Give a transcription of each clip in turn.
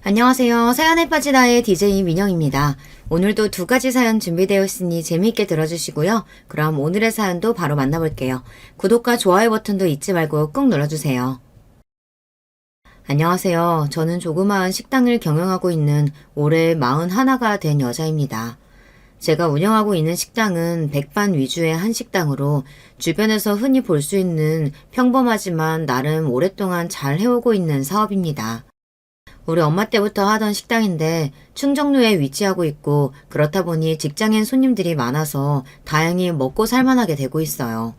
안녕하세요. 사연에 빠지다의 DJ 민영입니다. 오늘도 두 가지 사연 준비되어 있으니 재미있게 들어주시고요. 그럼 오늘의 사연도 바로 만나볼게요. 구독과 좋아요 버튼도 잊지 말고 꾹 눌러주세요. 안녕하세요. 저는 조그마한 식당을 경영하고 있는 올해 41가 된 여자입니다. 제가 운영하고 있는 식당은 백반 위주의 한식당으로 주변에서 흔히 볼 수 있는 평범하지만 나름 오랫동안 잘 해오고 있는 사업입니다. 우리 엄마 때부터 하던 식당인데 충정로에 위치하고 있고 그렇다 보니 직장인 손님들이 많아서 다행히 먹고 살만하게 되고 있어요.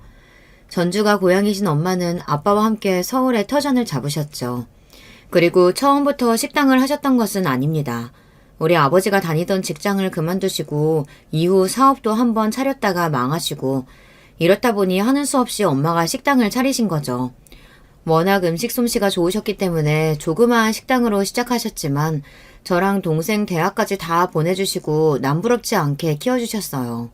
전주가 고향이신 엄마는 아빠와 함께 서울에 터전을 잡으셨죠. 그리고 처음부터 식당을 하셨던 것은 아닙니다. 우리 아버지가 다니던 직장을 그만두시고 이후 사업도 한번 차렸다가 망하시고 이렇다 보니 하는 수 없이 엄마가 식당을 차리신 거죠. 워낙 음식 솜씨가 좋으셨기 때문에 조그마한 식당으로 시작하셨지만 저랑 동생 대학까지 다 보내주시고 남부럽지 않게 키워주셨어요.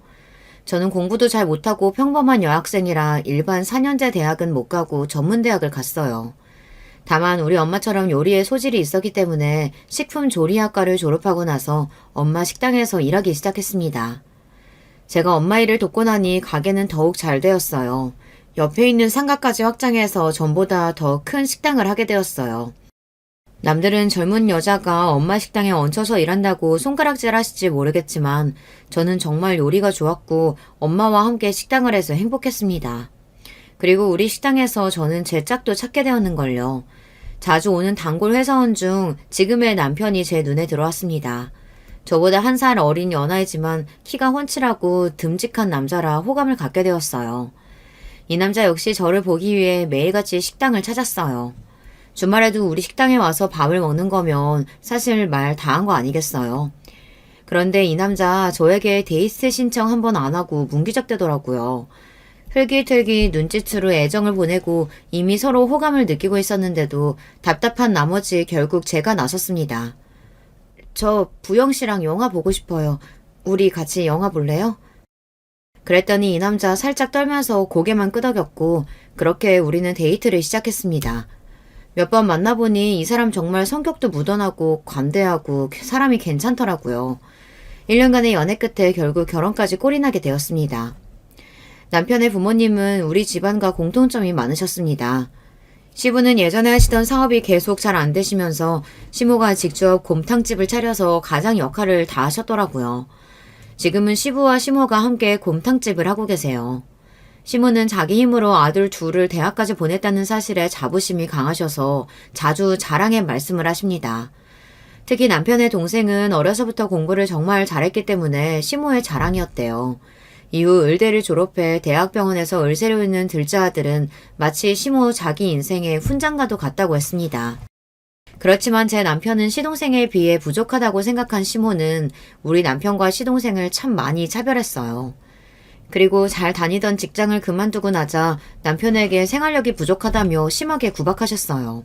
저는 공부도 잘 못하고 평범한 여학생이라 일반 4년제 대학은 못 가고 전문대학을 갔어요. 다만 우리 엄마처럼 요리에 소질이 있었기 때문에 식품조리학과를 졸업하고 나서 엄마 식당에서 일하기 시작했습니다. 제가 엄마 일을 돕고 나니 가게는 더욱 잘 되었어요. 옆에 있는 상가까지 확장해서 전보다 더 큰 식당을 하게 되었어요. 남들은 젊은 여자가 엄마 식당에 얹혀서 일한다고 손가락질 하실지 모르겠지만 저는 정말 요리가 좋았고 엄마와 함께 식당을 해서 행복했습니다. 그리고 우리 식당에서 저는 제 짝도 찾게 되었는걸요. 자주 오는 단골 회사원 중 지금의 남편이 제 눈에 들어왔습니다. 저보다 1살 어린 연하이지만 키가 훤칠하고 듬직한 남자라 호감을 갖게 되었어요. 이 남자 역시 저를 보기 위해 매일같이 식당을 찾았어요. 주말에도 우리 식당에 와서 밥을 먹는 거면 사실 말 다 한 거 아니겠어요. 그런데 이 남자 저에게 데이트 신청 한 번 안 하고 문기적대더라고요. 흘깃흘깃 눈짓으로 애정을 보내고 이미 서로 호감을 느끼고 있었는데도 답답한 나머지 결국 제가 나섰습니다. 저 부영 씨랑 영화 보고 싶어요. 우리 같이 영화 볼래요? 그랬더니 이 남자 살짝 떨면서 고개만 끄덕였고 그렇게 우리는 데이트를 시작했습니다. 몇 번 만나보니 이 사람 정말 성격도 무던하고 관대하고 사람이 괜찮더라고요. 1년간의 연애 끝에 결국 결혼까지 꼴이나게 되었습니다. 남편의 부모님은 우리 집안과 공통점이 많으셨습니다. 시부는 예전에 하시던 사업이 계속 잘 안 되시면서 시모가 직접 곰탕집을 차려서 가장 역할을 다 하셨더라고요. 지금은 시부와 시모가 함께 곰탕집을 하고 계세요. 시모는 자기 힘으로 아들 둘을 대학까지 보냈다는 사실에 자부심이 강하셔서 자주 자랑의 말씀을 하십니다. 특히 남편의 동생은 어려서부터 공부를 정말 잘했기 때문에 시모의 자랑이었대요. 이후 의대를 졸업해 대학병원에서 의사로 있는 둘째 아들은 마치 시모 자기 인생의 훈장과도 같다고 했습니다. 그렇지만 제 남편은 시동생에 비해 부족하다고 생각한 시모는 우리 남편과 시동생을 참 많이 차별했어요. 그리고 잘 다니던 직장을 그만두고 나자 남편에게 생활력이 부족하다며 심하게 구박하셨어요.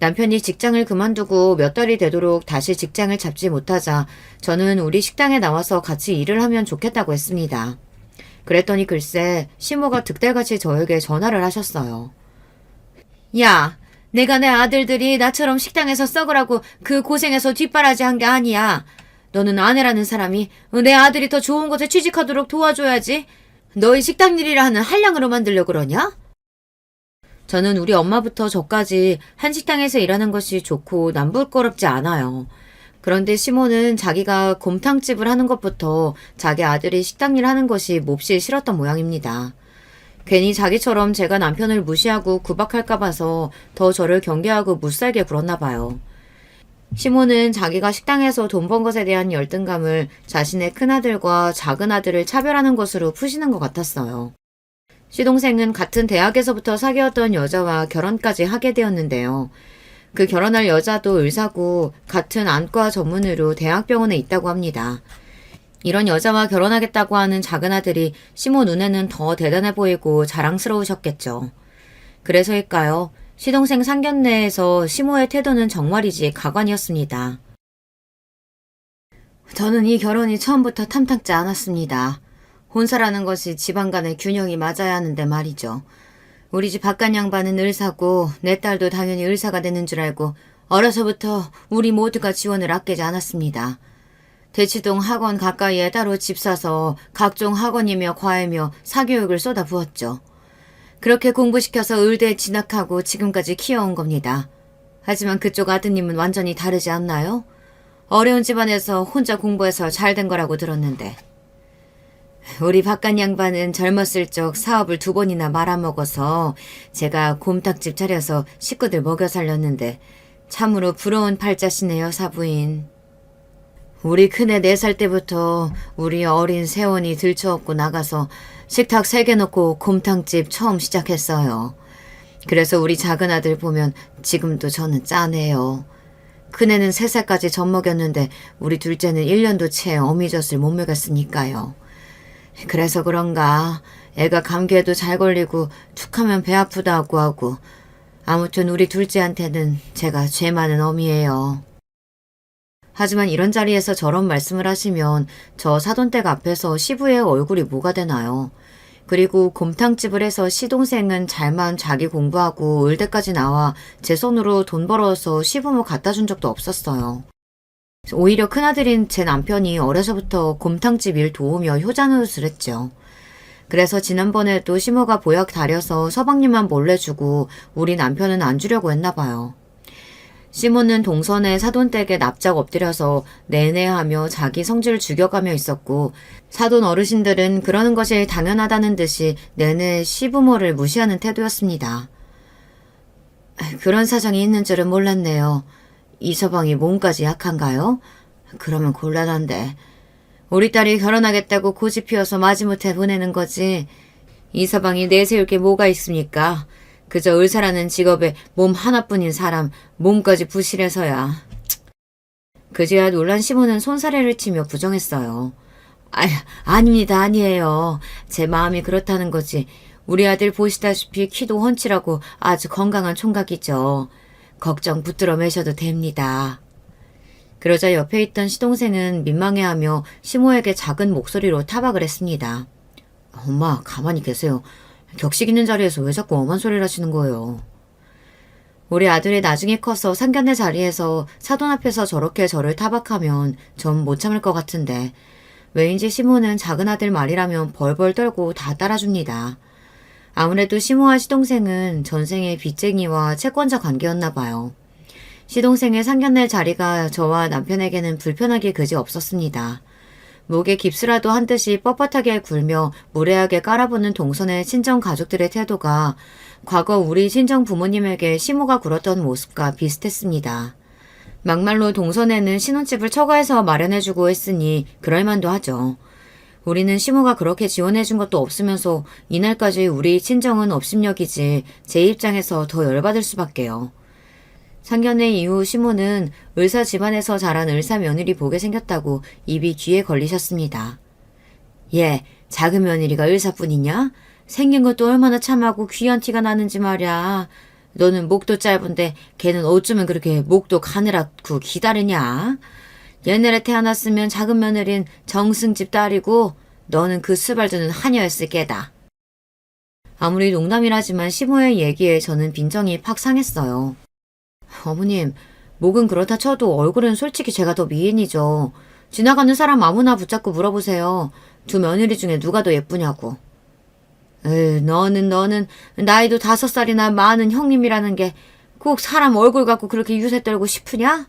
남편이 직장을 그만두고 몇 달이 되도록 다시 직장을 잡지 못하자 저는 우리 식당에 나와서 같이 일을 하면 좋겠다고 했습니다. 그랬더니 글쎄 시모가 득달같이 저에게 전화를 하셨어요. 야, 내가 내 아들들이 나처럼 식당에서 썩으라고 그 고생해서 뒷바라지 한 게 아니야. 너는 아내라는 사람이 내 아들이 더 좋은 곳에 취직하도록 도와줘야지. 너희 식당 일이라 하는 한량으로 만들려고 그러냐? 저는 우리 엄마부터 저까지 한식당에서 일하는 것이 좋고 남부끄럽지 않아요. 그런데 시모는 자기가 곰탕집을 하는 것부터 자기 아들이 식당 일 하는 것이 몹시 싫었던 모양입니다. 괜히 자기처럼 제가 남편을 무시하고 구박할까 봐서 더 저를 경계하고 못살게 굴었나 봐요. 시모는 자기가 식당에서 돈 번 것에 대한 열등감을 자신의 큰아들과 작은아들을 차별하는 것으로 푸시는 것 같았어요. 시동생은 같은 대학에서부터 사귀었던 여자와 결혼까지 하게 되었는데요. 그 결혼할 여자도 의사고 같은 안과 전문의로 대학병원에 있다고 합니다. 이런 여자와 결혼하겠다고 하는 작은아들이 시모 눈에는 더 대단해 보이고 자랑스러우셨겠죠. 그래서일까요? 시동생 상견례에서 시모의 태도는 정말이지 가관이었습니다. 저는 이 결혼이 처음부터 탐탁지 않았습니다. 혼사라는 것이 집안 간의 균형이 맞아야 하는데 말이죠. 우리 집 바깥 양반은 의사고 내 딸도 당연히 의사가 되는 줄 알고 어려서부터 우리 모두가 지원을 아끼지 않았습니다. 대치동 학원 가까이에 따로 집 사서 각종 학원이며 과외며 사교육을 쏟아부었죠. 그렇게 공부시켜서 의대에 진학하고 지금까지 키워온 겁니다. 하지만 그쪽 아드님은 완전히 다르지 않나요? 어려운 집안에서 혼자 공부해서 잘된 거라고 들었는데. 우리 박간 양반은 젊었을 적 사업을 2번이나 말아먹어서 제가 곰탕집 차려서 식구들 먹여 살렸는데 참으로 부러운 팔자시네요, 사부인. 우리 큰애 4살 때부터 우리 어린 세원이 들쳐업고 나가서 식탁 3개 놓고 곰탕집 처음 시작했어요. 그래서 우리 작은 아들 보면 지금도 저는 짠해요. 큰애는 3살까지 젖 먹였는데 우리 둘째는 1년도 채 어미젖을 못 먹였으니까요. 그래서 그런가 애가 감기에도 잘 걸리고 툭하면 배 아프다고 하고 아무튼 우리 둘째한테는 제가 죄 많은 어미예요. 하지만 이런 자리에서 저런 말씀을 하시면 저 사돈댁 앞에서 시부의 얼굴이 뭐가 되나요? 그리고 곰탕집을 해서 시동생은 잘만 자기 공부하고 의대까지 나와 제 손으로 돈 벌어서 시부모 갖다 준 적도 없었어요. 오히려 큰아들인 제 남편이 어려서부터 곰탕집 일 도우며 효자노릇을 했죠. 그래서 지난번에도 시모가 보약 다려서 서방님만 몰래 주고 우리 남편은 안 주려고 했나 봐요. 시모는 동선에 사돈댁에 납작 엎드려서 내내하며 자기 성질을 죽여가며 있었고 사돈 어르신들은 그러는 것이 당연하다는 듯이 내내 시부모를 무시하는 태도였습니다. 그런 사정이 있는 줄은 몰랐네요. 이 서방이 몸까지 약한가요? 그러면 곤란한데. 우리 딸이 결혼하겠다고 고집 피워서 마지못해 보내는 거지. 이 서방이 내세울 게 뭐가 있습니까? 그저 의사라는 직업에 몸 하나뿐인 사람 몸까지 부실해서야. 그제야 놀란 시모는 손사래를 치며 부정했어요. 아닙니다. 아니에요. 제 마음이 그렇다는 거지. 우리 아들 보시다시피 키도 훤칠하고 아주 건강한 총각이죠. 걱정 붙들어 매셔도 됩니다. 그러자 옆에 있던 시동생은 민망해하며 시모에게 작은 목소리로 타박을 했습니다. 엄마, 가만히 계세요. 격식 있는 자리에서 왜 자꾸 엄한 소리를 하시는 거예요? 우리 아들이 나중에 커서 상견례 자리에서 사돈 앞에서 저렇게 저를 타박하면 전 못 참을 것 같은데 왜인지 시모는 작은 아들 말이라면 벌벌 떨고 다 따라줍니다. 아무래도 시모와 시동생은 전생의 빚쟁이와 채권자 관계였나 봐요. 시동생의 상견례 자리가 저와 남편에게는 불편하기 그지 없었습니다. 목에 깁스라도 한 듯이 뻣뻣하게 굴며 무례하게 깔아보는 동선의 친정 가족들의 태도가 과거 우리 친정 부모님에게 시모가 굴었던 모습과 비슷했습니다. 막말로 동선에는 신혼집을 처가해서 마련해주고 했으니 그럴만도 하죠. 우리는 시모가 그렇게 지원해준 것도 없으면서 이날까지 우리 친정은 업신여기지 제 입장에서 더 열받을 수밖에요. 상견례 이후 시모는 의사 집안에서 자란 의사 며느리 보게 생겼다고 입이 귀에 걸리셨습니다. 얘, 작은 며느리가 의사뿐이냐? 생긴 것도 얼마나 참하고 귀한 티가 나는지 말이야. 너는 목도 짧은데 걔는 어쩌면 그렇게 목도 가느라고 기다리냐? 옛날에 태어났으면 작은 며느린 정승집 딸이고 너는 그 수발주는 하녀였을 게다. 아무리 농담이라지만 시모의 얘기에 저는 빈정이 팍 상했어요. 어머님, 목은 그렇다 쳐도 얼굴은 솔직히 제가 더 미인이죠. 지나가는 사람 아무나 붙잡고 물어보세요. 2 며느리 중에 누가 더 예쁘냐고. 너는 나이도 5살이나 많은 형님이라는 게 꼭 사람 얼굴 갖고 그렇게 유세 떨고 싶으냐?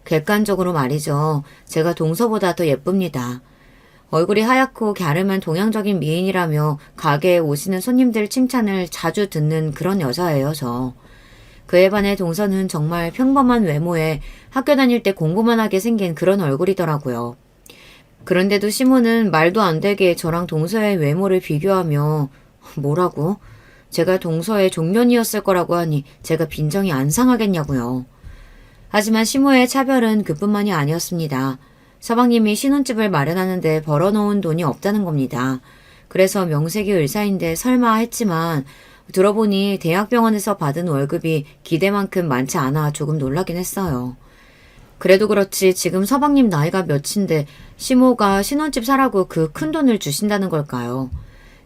객관적으로 말이죠. 제가 동서보다 더 예쁩니다. 얼굴이 하얗고 갸름한 동양적인 미인이라며 가게에 오시는 손님들 칭찬을 자주 듣는 그런 여자예요, 저. 그에 반해 동서는 정말 평범한 외모에 학교 다닐 때 공부만 하게 생긴 그런 얼굴이더라고요. 그런데도 시모는 말도 안 되게 저랑 동서의 외모를 비교하며 뭐라고? 제가 동서의 종년이었을 거라고 하니 제가 빈정이 안 상하겠냐고요. 하지만 시모의 차별은 그뿐만이 아니었습니다. 서방님이 신혼집을 마련하는데 벌어놓은 돈이 없다는 겁니다. 그래서 명색이 의사인데 설마 했지만 들어보니 대학병원에서 받은 월급이 기대만큼 많지 않아 조금 놀라긴 했어요. 그래도 그렇지 지금 서방님 나이가 몇인데 시모가 신혼집 사라고 그 큰 돈을 주신다는 걸까요?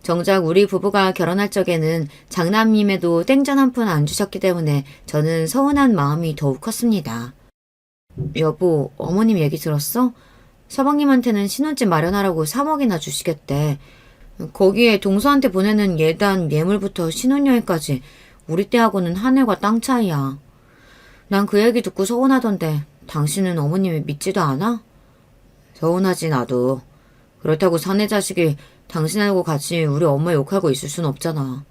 정작 우리 부부가 결혼할 적에는 장남님에도 땡전 한 푼 안 주셨기 때문에 저는 서운한 마음이 더욱 컸습니다. 여보, 어머님 얘기 들었어? 서방님한테는 신혼집 마련하라고 3억이나 주시겠대. 거기에 동서한테 보내는 예단, 예물부터 신혼여행까지 우리 때하고는 하늘과 땅 차이야. 난 그 얘기 듣고 서운하던데 당신은 어머님이 믿지도 않아? 서운하지 나도. 그렇다고 사내 자식이 당신하고 같이 우리 엄마 욕하고 있을 순 없잖아.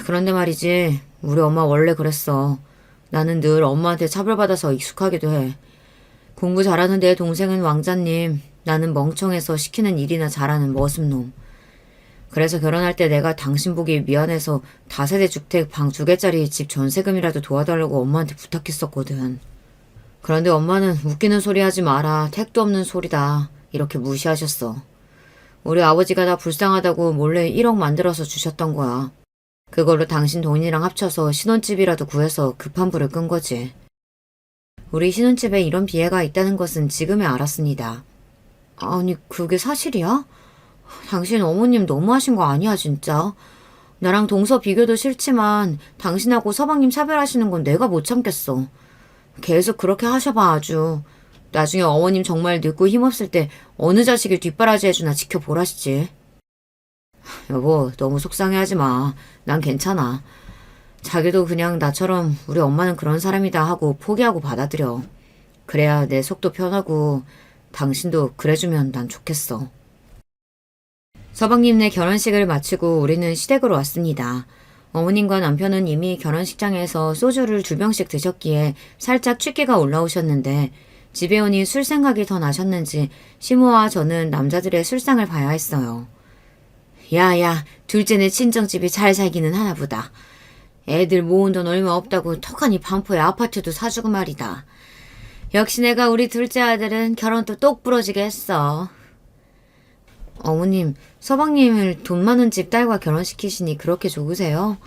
그런데 말이지, 우리 엄마 원래 그랬어. 나는 늘 엄마한테 차별받아서 익숙하기도 해. 공부 잘하는 내 동생은 왕자님, 나는 멍청해서 시키는 일이나 잘하는 머슴놈. 그래서 결혼할 때 내가 당신 보기 미안해서 다세대 주택 방 2개짜리 집 전세금이라도 도와달라고 엄마한테 부탁했었거든. 그런데 엄마는 웃기는 소리 하지 마라. 택도 없는 소리다. 이렇게 무시하셨어. 우리 아버지가 다 불쌍하다고 몰래 1억 만들어서 주셨던 거야. 그걸로 당신 돈이랑 합쳐서 신혼집이라도 구해서 급한 불을 끈 거지. 우리 신혼집에 이런 비애가 있다는 것은 지금에 알았습니다. 아니, 그게 사실이야? 당신 어머님 너무하신 거 아니야, 진짜? 나랑 동서 비교도 싫지만 당신하고 서방님 차별하시는 건 내가 못 참겠어. 계속 그렇게 하셔봐, 아주. 나중에 어머님 정말 늙고 힘없을 때 어느 자식이 뒷바라지 해주나 지켜보라시지. 여보, 너무 속상해하지 마. 난 괜찮아. 자기도 그냥 나처럼 우리 엄마는 그런 사람이다 하고 포기하고 받아들여. 그래야 내 속도 편하고 당신도 그래주면 난 좋겠어. 서방님네 결혼식을 마치고 우리는 시댁으로 왔습니다. 어머님과 남편은 이미 결혼식장에서 소주를 2병씩 드셨기에 살짝 취기가 올라오셨는데 집에 오니 술 생각이 더 나셨는지 시모와 저는 남자들의 술상을 봐야 했어요. 야야, 둘째네 친정집이 잘 살기는 하나 보다. 애들 모은 돈 얼마 없다고 턱하니 반포에 아파트도 사주고 말이다. 역시 내가 우리 둘째 아들은 결혼도 똑 부러지게 했어. 어머님, 서방님을 돈 많은 집 딸과 결혼시키시니 그렇게 좋으세요?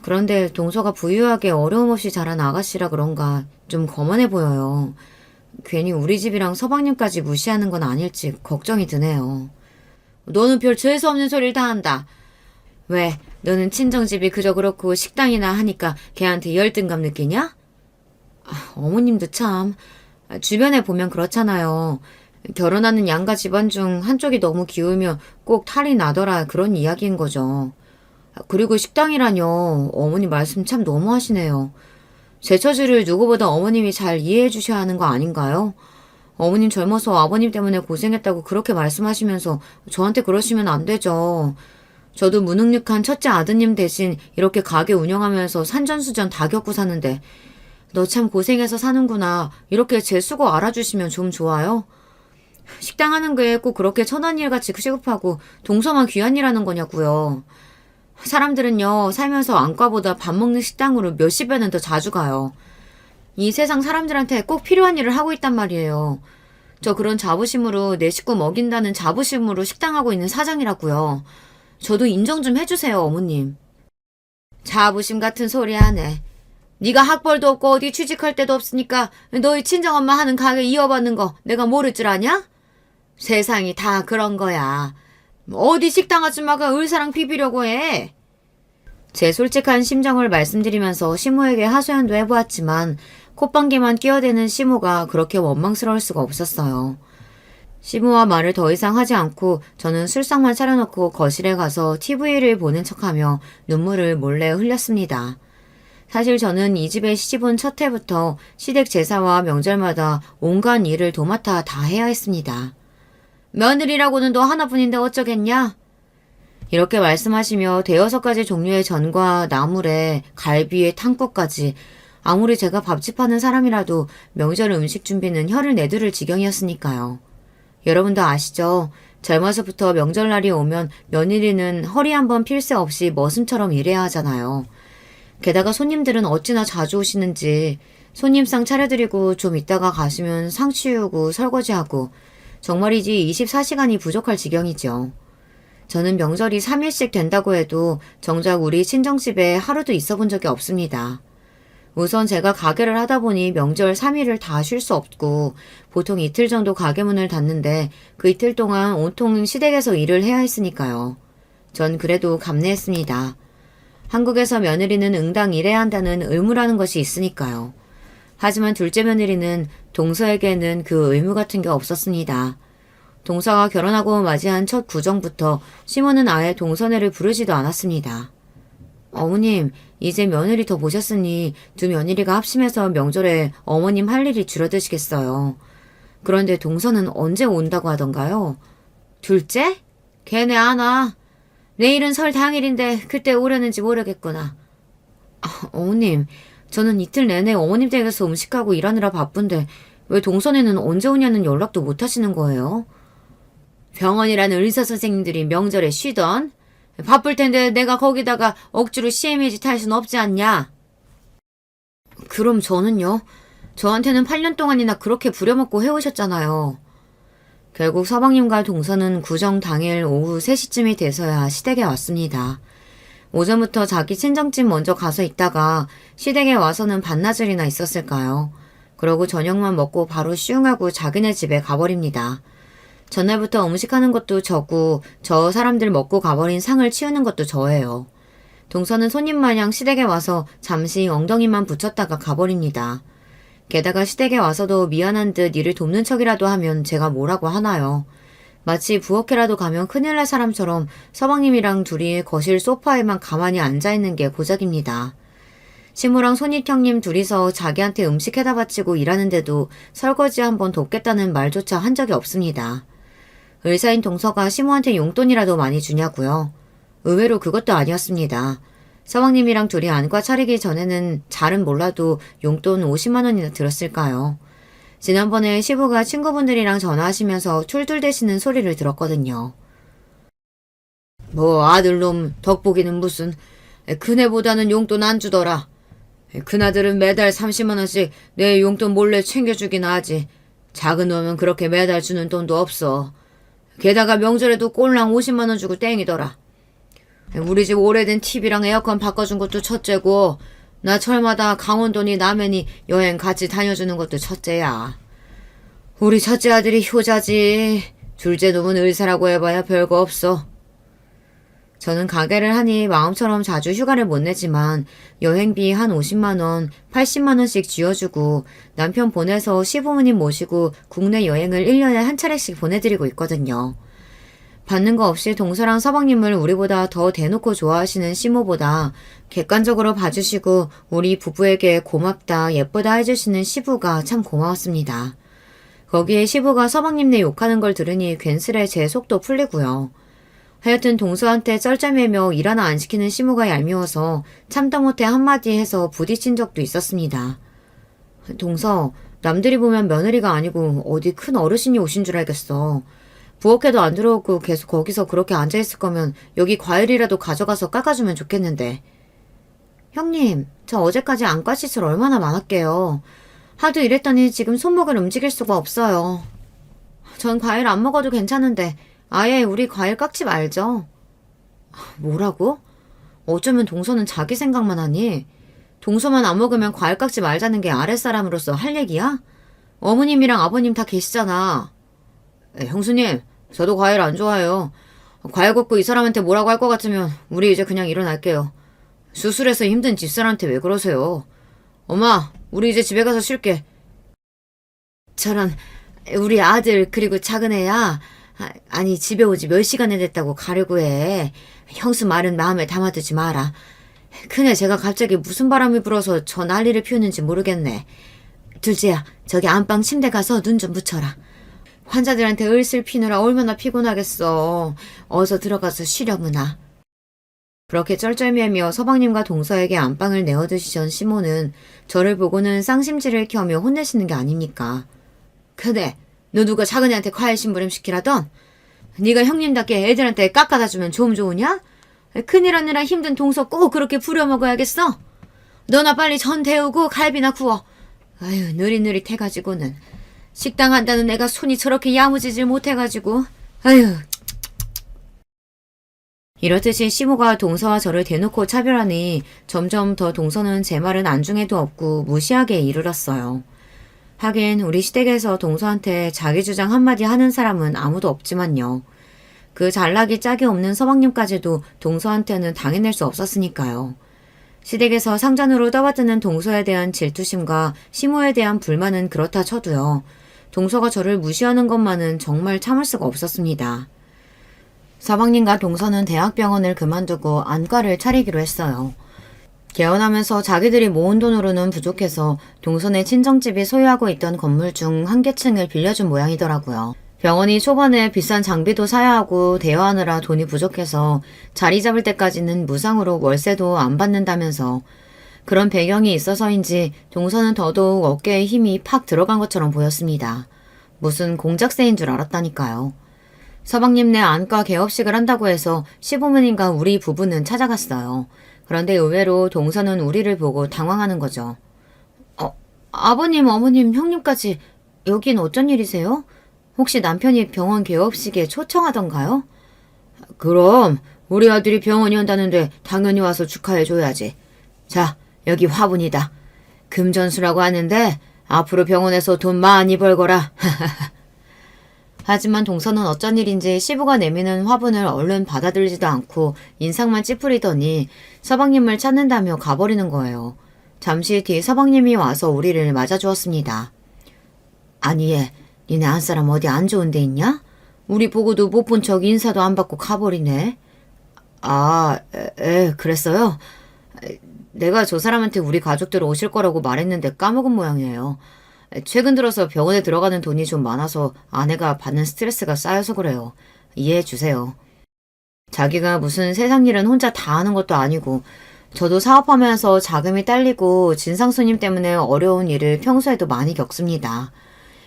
그런데 동서가 부유하게 어려움 없이 자란 아가씨라 그런가 좀 거만해 보여요. 괜히 우리 집이랑 서방님까지 무시하는 건 아닐지 걱정이 드네요. 너는 별 죄수 없는 소리를 다 한다. 왜, 너는 친정집이 그저 그렇고 식당이나 하니까 걔한테 열등감 느끼냐? 어머님도 참, 주변에 보면 그렇잖아요. 결혼하는 양가 집안 중 한쪽이 너무 기우면 꼭 탈이 나더라 그런 이야기인 거죠. 그리고 식당이라뇨. 어머니 말씀 참 너무하시네요. 제 처지를 누구보다 어머님이 잘 이해해 주셔야 하는 거 아닌가요? 어머님 젊어서 아버님 때문에 고생했다고 그렇게 말씀하시면서 저한테 그러시면 안 되죠. 저도 무능력한 첫째 아드님 대신 이렇게 가게 운영하면서 산전수전 다 겪고 사는데 너 참 고생해서 사는구나. 이렇게 제 수고 알아주시면 좀 좋아요. 식당 하는 게 꼭 그렇게 천한 일같이 시급하고 동서만 귀한 일 하는 거냐고요. 사람들은요, 살면서 안과보다 밥 먹는 식당으로 몇십 배는 더 자주 가요. 이 세상 사람들한테 꼭 필요한 일을 하고 있단 말이에요. 저 그런 자부심으로 내 식구 먹인다는 자부심으로 식당하고 있는 사장이라고요. 저도 인정 좀 해주세요, 어머님. 자부심 같은 소리 하네. 네가 학벌도 없고 어디 취직할 데도 없으니까 너희 친정엄마 하는 가게 이어받는 거 내가 모를 줄 아냐? 세상이 다 그런 거야. 어디 식당 아줌마가 을사랑 비비려고 해. 제 솔직한 심정을 말씀드리면서 시모에게 하소연도 해보았지만 콧방귀만 끼어대는 시모가 그렇게 원망스러울 수가 없었어요. 시모와 말을 더 이상 하지 않고 저는 술상만 차려놓고 거실에 가서 TV를 보는 척하며 눈물을 몰래 흘렸습니다. 사실 저는 이 집에 시집온 첫 해부터 시댁 제사와 명절마다 온갖 일을 도맡아 다 해야 했습니다. 며느리라고는 너 하나뿐인데 어쩌겠냐? 이렇게 말씀하시며 대여섯 가지 종류의 전과 나물에 갈비에 탕국까지 아무리 제가 밥집 하는 사람이라도 명절 음식 준비는 혀를 내두를 지경이었으니까요. 여러분도 아시죠? 젊어서부터 명절날이 오면 며느리는 허리 한번 필 새 없이 머슴처럼 일해야 하잖아요. 게다가 손님들은 어찌나 자주 오시는지 손님상 차려드리고 좀 있다가 가시면 상 치우고 설거지하고 정말이지 24시간이 부족할 지경이죠. 저는 명절이 3일씩 된다고 해도 정작 우리 친정집에 하루도 있어 본 적이 없습니다. 우선 제가 가게를 하다 보니 명절 3일을 다 쉴 수 없고 보통 이틀 정도 가게 문을 닫는데 그 이틀 동안 온통 시댁에서 일을 해야 했으니까요. 전 그래도 감내했습니다. 한국에서 며느리는 응당 일해야 한다는 의무라는 것이 있으니까요. 하지만 둘째 며느리는 동서에게는 그 의무 같은 게 없었습니다. 동서가 결혼하고 맞이한 첫 구정부터 시모는 아예 동서네를 부르지도 않았습니다. 어머님, 이제 며느리 더 모셨으니 두 며느리가 합심해서 명절에 어머님 할 일이 줄어드시겠어요. 그런데 동서는 언제 온다고 하던가요? 둘째? 걔네 안 와. 내일은 설 당일인데 그때 오려는지 모르겠구나. 어머님, 저는 이틀 내내 어머님 댁에서 음식하고 일하느라 바쁜데 왜 동선에는 언제 오냐는 연락도 못 하시는 거예요? 병원이라는 의사 선생님들이 명절에 쉬던? 바쁠 텐데 내가 거기다가 억지로 CMH 탈 순 없지 않냐? 그럼 저는요? 저한테는 8년 동안이나 그렇게 부려먹고 해오셨잖아요. 결국 서방님과 동서는 구정 당일 오후 3시쯤이 돼서야 시댁에 왔습니다. 오전부터 자기 친정집 먼저 가서 있다가 시댁에 와서는 반나절이나 있었을까요. 그러고 저녁만 먹고 바로 시웅하고 자기네 집에 가버립니다. 전날부터 음식하는 것도 저고 저 사람들 먹고 가버린 상을 치우는 것도 저예요. 동서는 손님 마냥 시댁에 와서 잠시 엉덩이만 붙였다가 가버립니다. 게다가 시댁에 와서도 미안한 듯 일을 돕는 척이라도 하면 제가 뭐라고 하나요. 마치 부엌에라도 가면 큰일 날 사람처럼 서방님이랑 둘이 거실 소파에만 가만히 앉아있는 게 고작입니다. 시모랑 손익 형님 둘이서 자기한테 음식 해다 바치고 일하는데도 설거지 한번 돕겠다는 말조차 한 적이 없습니다. 의사인 동서가 시모한테 용돈이라도 많이 주냐고요. 의외로 그것도 아니었습니다. 서방님이랑 둘이 안과 차리기 전에는 잘은 몰라도 용돈 50만 원이나 들었을까요? 지난번에 시부가 친구분들이랑 전화하시면서 툴툴대시는 소리를 들었거든요. 뭐 아들놈 덕보기는 무슨 그네보다는 용돈 안 주더라. 그나들은 매달 30만 원씩 내 용돈 몰래 챙겨주긴 하지. 작은 놈은 그렇게 매달 주는 돈도 없어. 게다가 명절에도 꼴랑 50만 원 주고 땡이더라. 우리 집 오래된 TV랑 에어컨 바꿔준 것도 첫째고 나 철마다 강원도니 남해니 여행 같이 다녀주는 것도 첫째야. 우리 첫째 아들이 효자지. 둘째 놈은 의사라고 해봐야 별거 없어. 저는 가게를 하니 마음처럼 자주 휴가를 못 내지만 여행비 한 50만 원, 80만 원씩 쥐어주고 남편 보내서 시부모님 모시고 국내 여행을 1년에 한 차례씩 보내드리고 있거든요. 받는 거 없이 동서랑 서방님을 우리보다 더 대놓고 좋아하시는 시모보다 객관적으로 봐주시고 우리 부부에게 고맙다, 예쁘다 해주시는 시부가 참 고마웠습니다. 거기에 시부가 서방님네 욕하는 걸 들으니 괜스레 제 속도 풀리고요. 하여튼 동서한테 쩔쩔매며 일 하나 안 시키는 시모가 얄미워서 참다 못해 한마디 해서 부딪힌 적도 있었습니다. 동서, 남들이 보면 며느리가 아니고 어디 큰 어르신이 오신 줄 알겠어. 부엌에도 안 들어오고 계속 거기서 그렇게 앉아있을 거면 여기 과일이라도 가져가서 깎아주면 좋겠는데. 형님, 저 어제까지 안과 시술 얼마나 많았게요. 하도 일했더니 지금 손목을 움직일 수가 없어요. 전 과일 안 먹어도 괜찮은데 아예 우리 과일 깎지 말죠. 뭐라고? 어쩌면 동서는 자기 생각만 하니? 동서만 안 먹으면 과일 깎지 말자는 게 아랫사람으로서 할 얘기야? 어머님이랑 아버님 다 계시잖아. 형수님, 저도 과일 안 좋아해요. 과일 걷고 이 사람한테 뭐라고 할 것 같으면 우리 이제 그냥 일어날게요. 수술해서 힘든 집사람한테 왜 그러세요? 엄마, 우리 이제 집에 가서 쉴게. 저런, 우리 아들 그리고 작은 애야. 아니 집에 오지 몇 시간이 됐다고 가려고 해. 형수 말은 마음에 담아두지 마라. 큰애 제가 갑자기 무슨 바람이 불어서 저 난리를 피우는지 모르겠네. 둘째야, 저기 안방 침대 가서 눈 좀 붙여라. 환자들한테 을슬 피느라 얼마나 피곤하겠어. 어서 들어가서 쉬려무나. 그렇게 쩔쩔매며 서방님과 동서에게 안방을 내어두시던 시모는 저를 보고는 쌍심지를 켜며 혼내시는 게 아닙니까. 그래, 너 누가 작은애한테 과일 심부름 시키라던? 네가 형님답게 애들한테 깎아다 주면 좀 좋으냐? 큰일 하느라 힘든 동서 꼭 그렇게 부려먹어야겠어? 너나 빨리 전 데우고 갈비나 구워. 아유, 느릿느릿해가지고는. 식당 한다는 애가 손이 저렇게 야무지질 못해가지고. 아유. 이렇듯이 시모가 동서와 저를 대놓고 차별하니 점점 더 동서는 제 말은 안중에도 없고 무시하게 이르렀어요. 하긴 우리 시댁에서 동서한테 자기 주장 한마디 하는 사람은 아무도 없지만요. 그 잘나기 짝이 없는 서방님까지도 동서한테는 당해낼 수 없었으니까요. 시댁에서 상전으로 떠받드는 동서에 대한 질투심과 시모에 대한 불만은 그렇다 쳐도요. 동서가 저를 무시하는 것만은 정말 참을 수가 없었습니다. 서방님과 동서는 대학병원을 그만두고 안과를 차리기로 했어요. 개원하면서 자기들이 모은 돈으로는 부족해서 동선의 친정집이 소유하고 있던 건물 중 한 개층을 빌려준 모양이더라고요. 병원이 초반에 비싼 장비도 사야 하고 대여하느라 돈이 부족해서 자리 잡을 때까지는 무상으로 월세도 안 받는다면서 그런 배경이 있어서인지 동서는 더더욱 어깨에 힘이 팍 들어간 것처럼 보였습니다. 무슨 공작새인 줄 알았다니까요. 서방님네 안과 개업식을 한다고 해서 시부모님과 우리 부부는 찾아갔어요. 그런데 의외로 동서는 우리를 보고 당황하는 거죠. 아버님, 어머님, 형님까지 여긴 어쩐 일이세요? 혹시 남편이 병원 개업식에 초청하던가요? 그럼 우리 아들이 병원이 온다는데 당연히 와서 축하해줘야지. 자, 여기 화분이다. 금전수라고 하는데 앞으로 병원에서 돈 많이 벌거라. 하지만 동서는 어쩐 일인지 시부가 내미는 화분을 얼른 받아들지도 않고 인상만 찌푸리더니 서방님을 찾는다며 가버리는 거예요. 잠시 뒤 서방님이 와서 우리를 맞아주었습니다. 아니 얘, 니네 안사람 어디 안 좋은 데 있냐? 우리 보고도 못 본 척 인사도 안 받고 가버리네. 그랬어요? 내가 저 사람한테 우리 가족들 오실 거라고 말했는데 까먹은 모양이에요. 최근 들어서 병원에 들어가는 돈이 좀 많아서 아내가 받는 스트레스가 쌓여서 그래요. 이해해 주세요. 자기가 무슨 세상 일은 혼자 다 하는 것도 아니고 저도 사업하면서 자금이 딸리고 진상 손님 때문에 어려운 일을 평소에도 많이 겪습니다.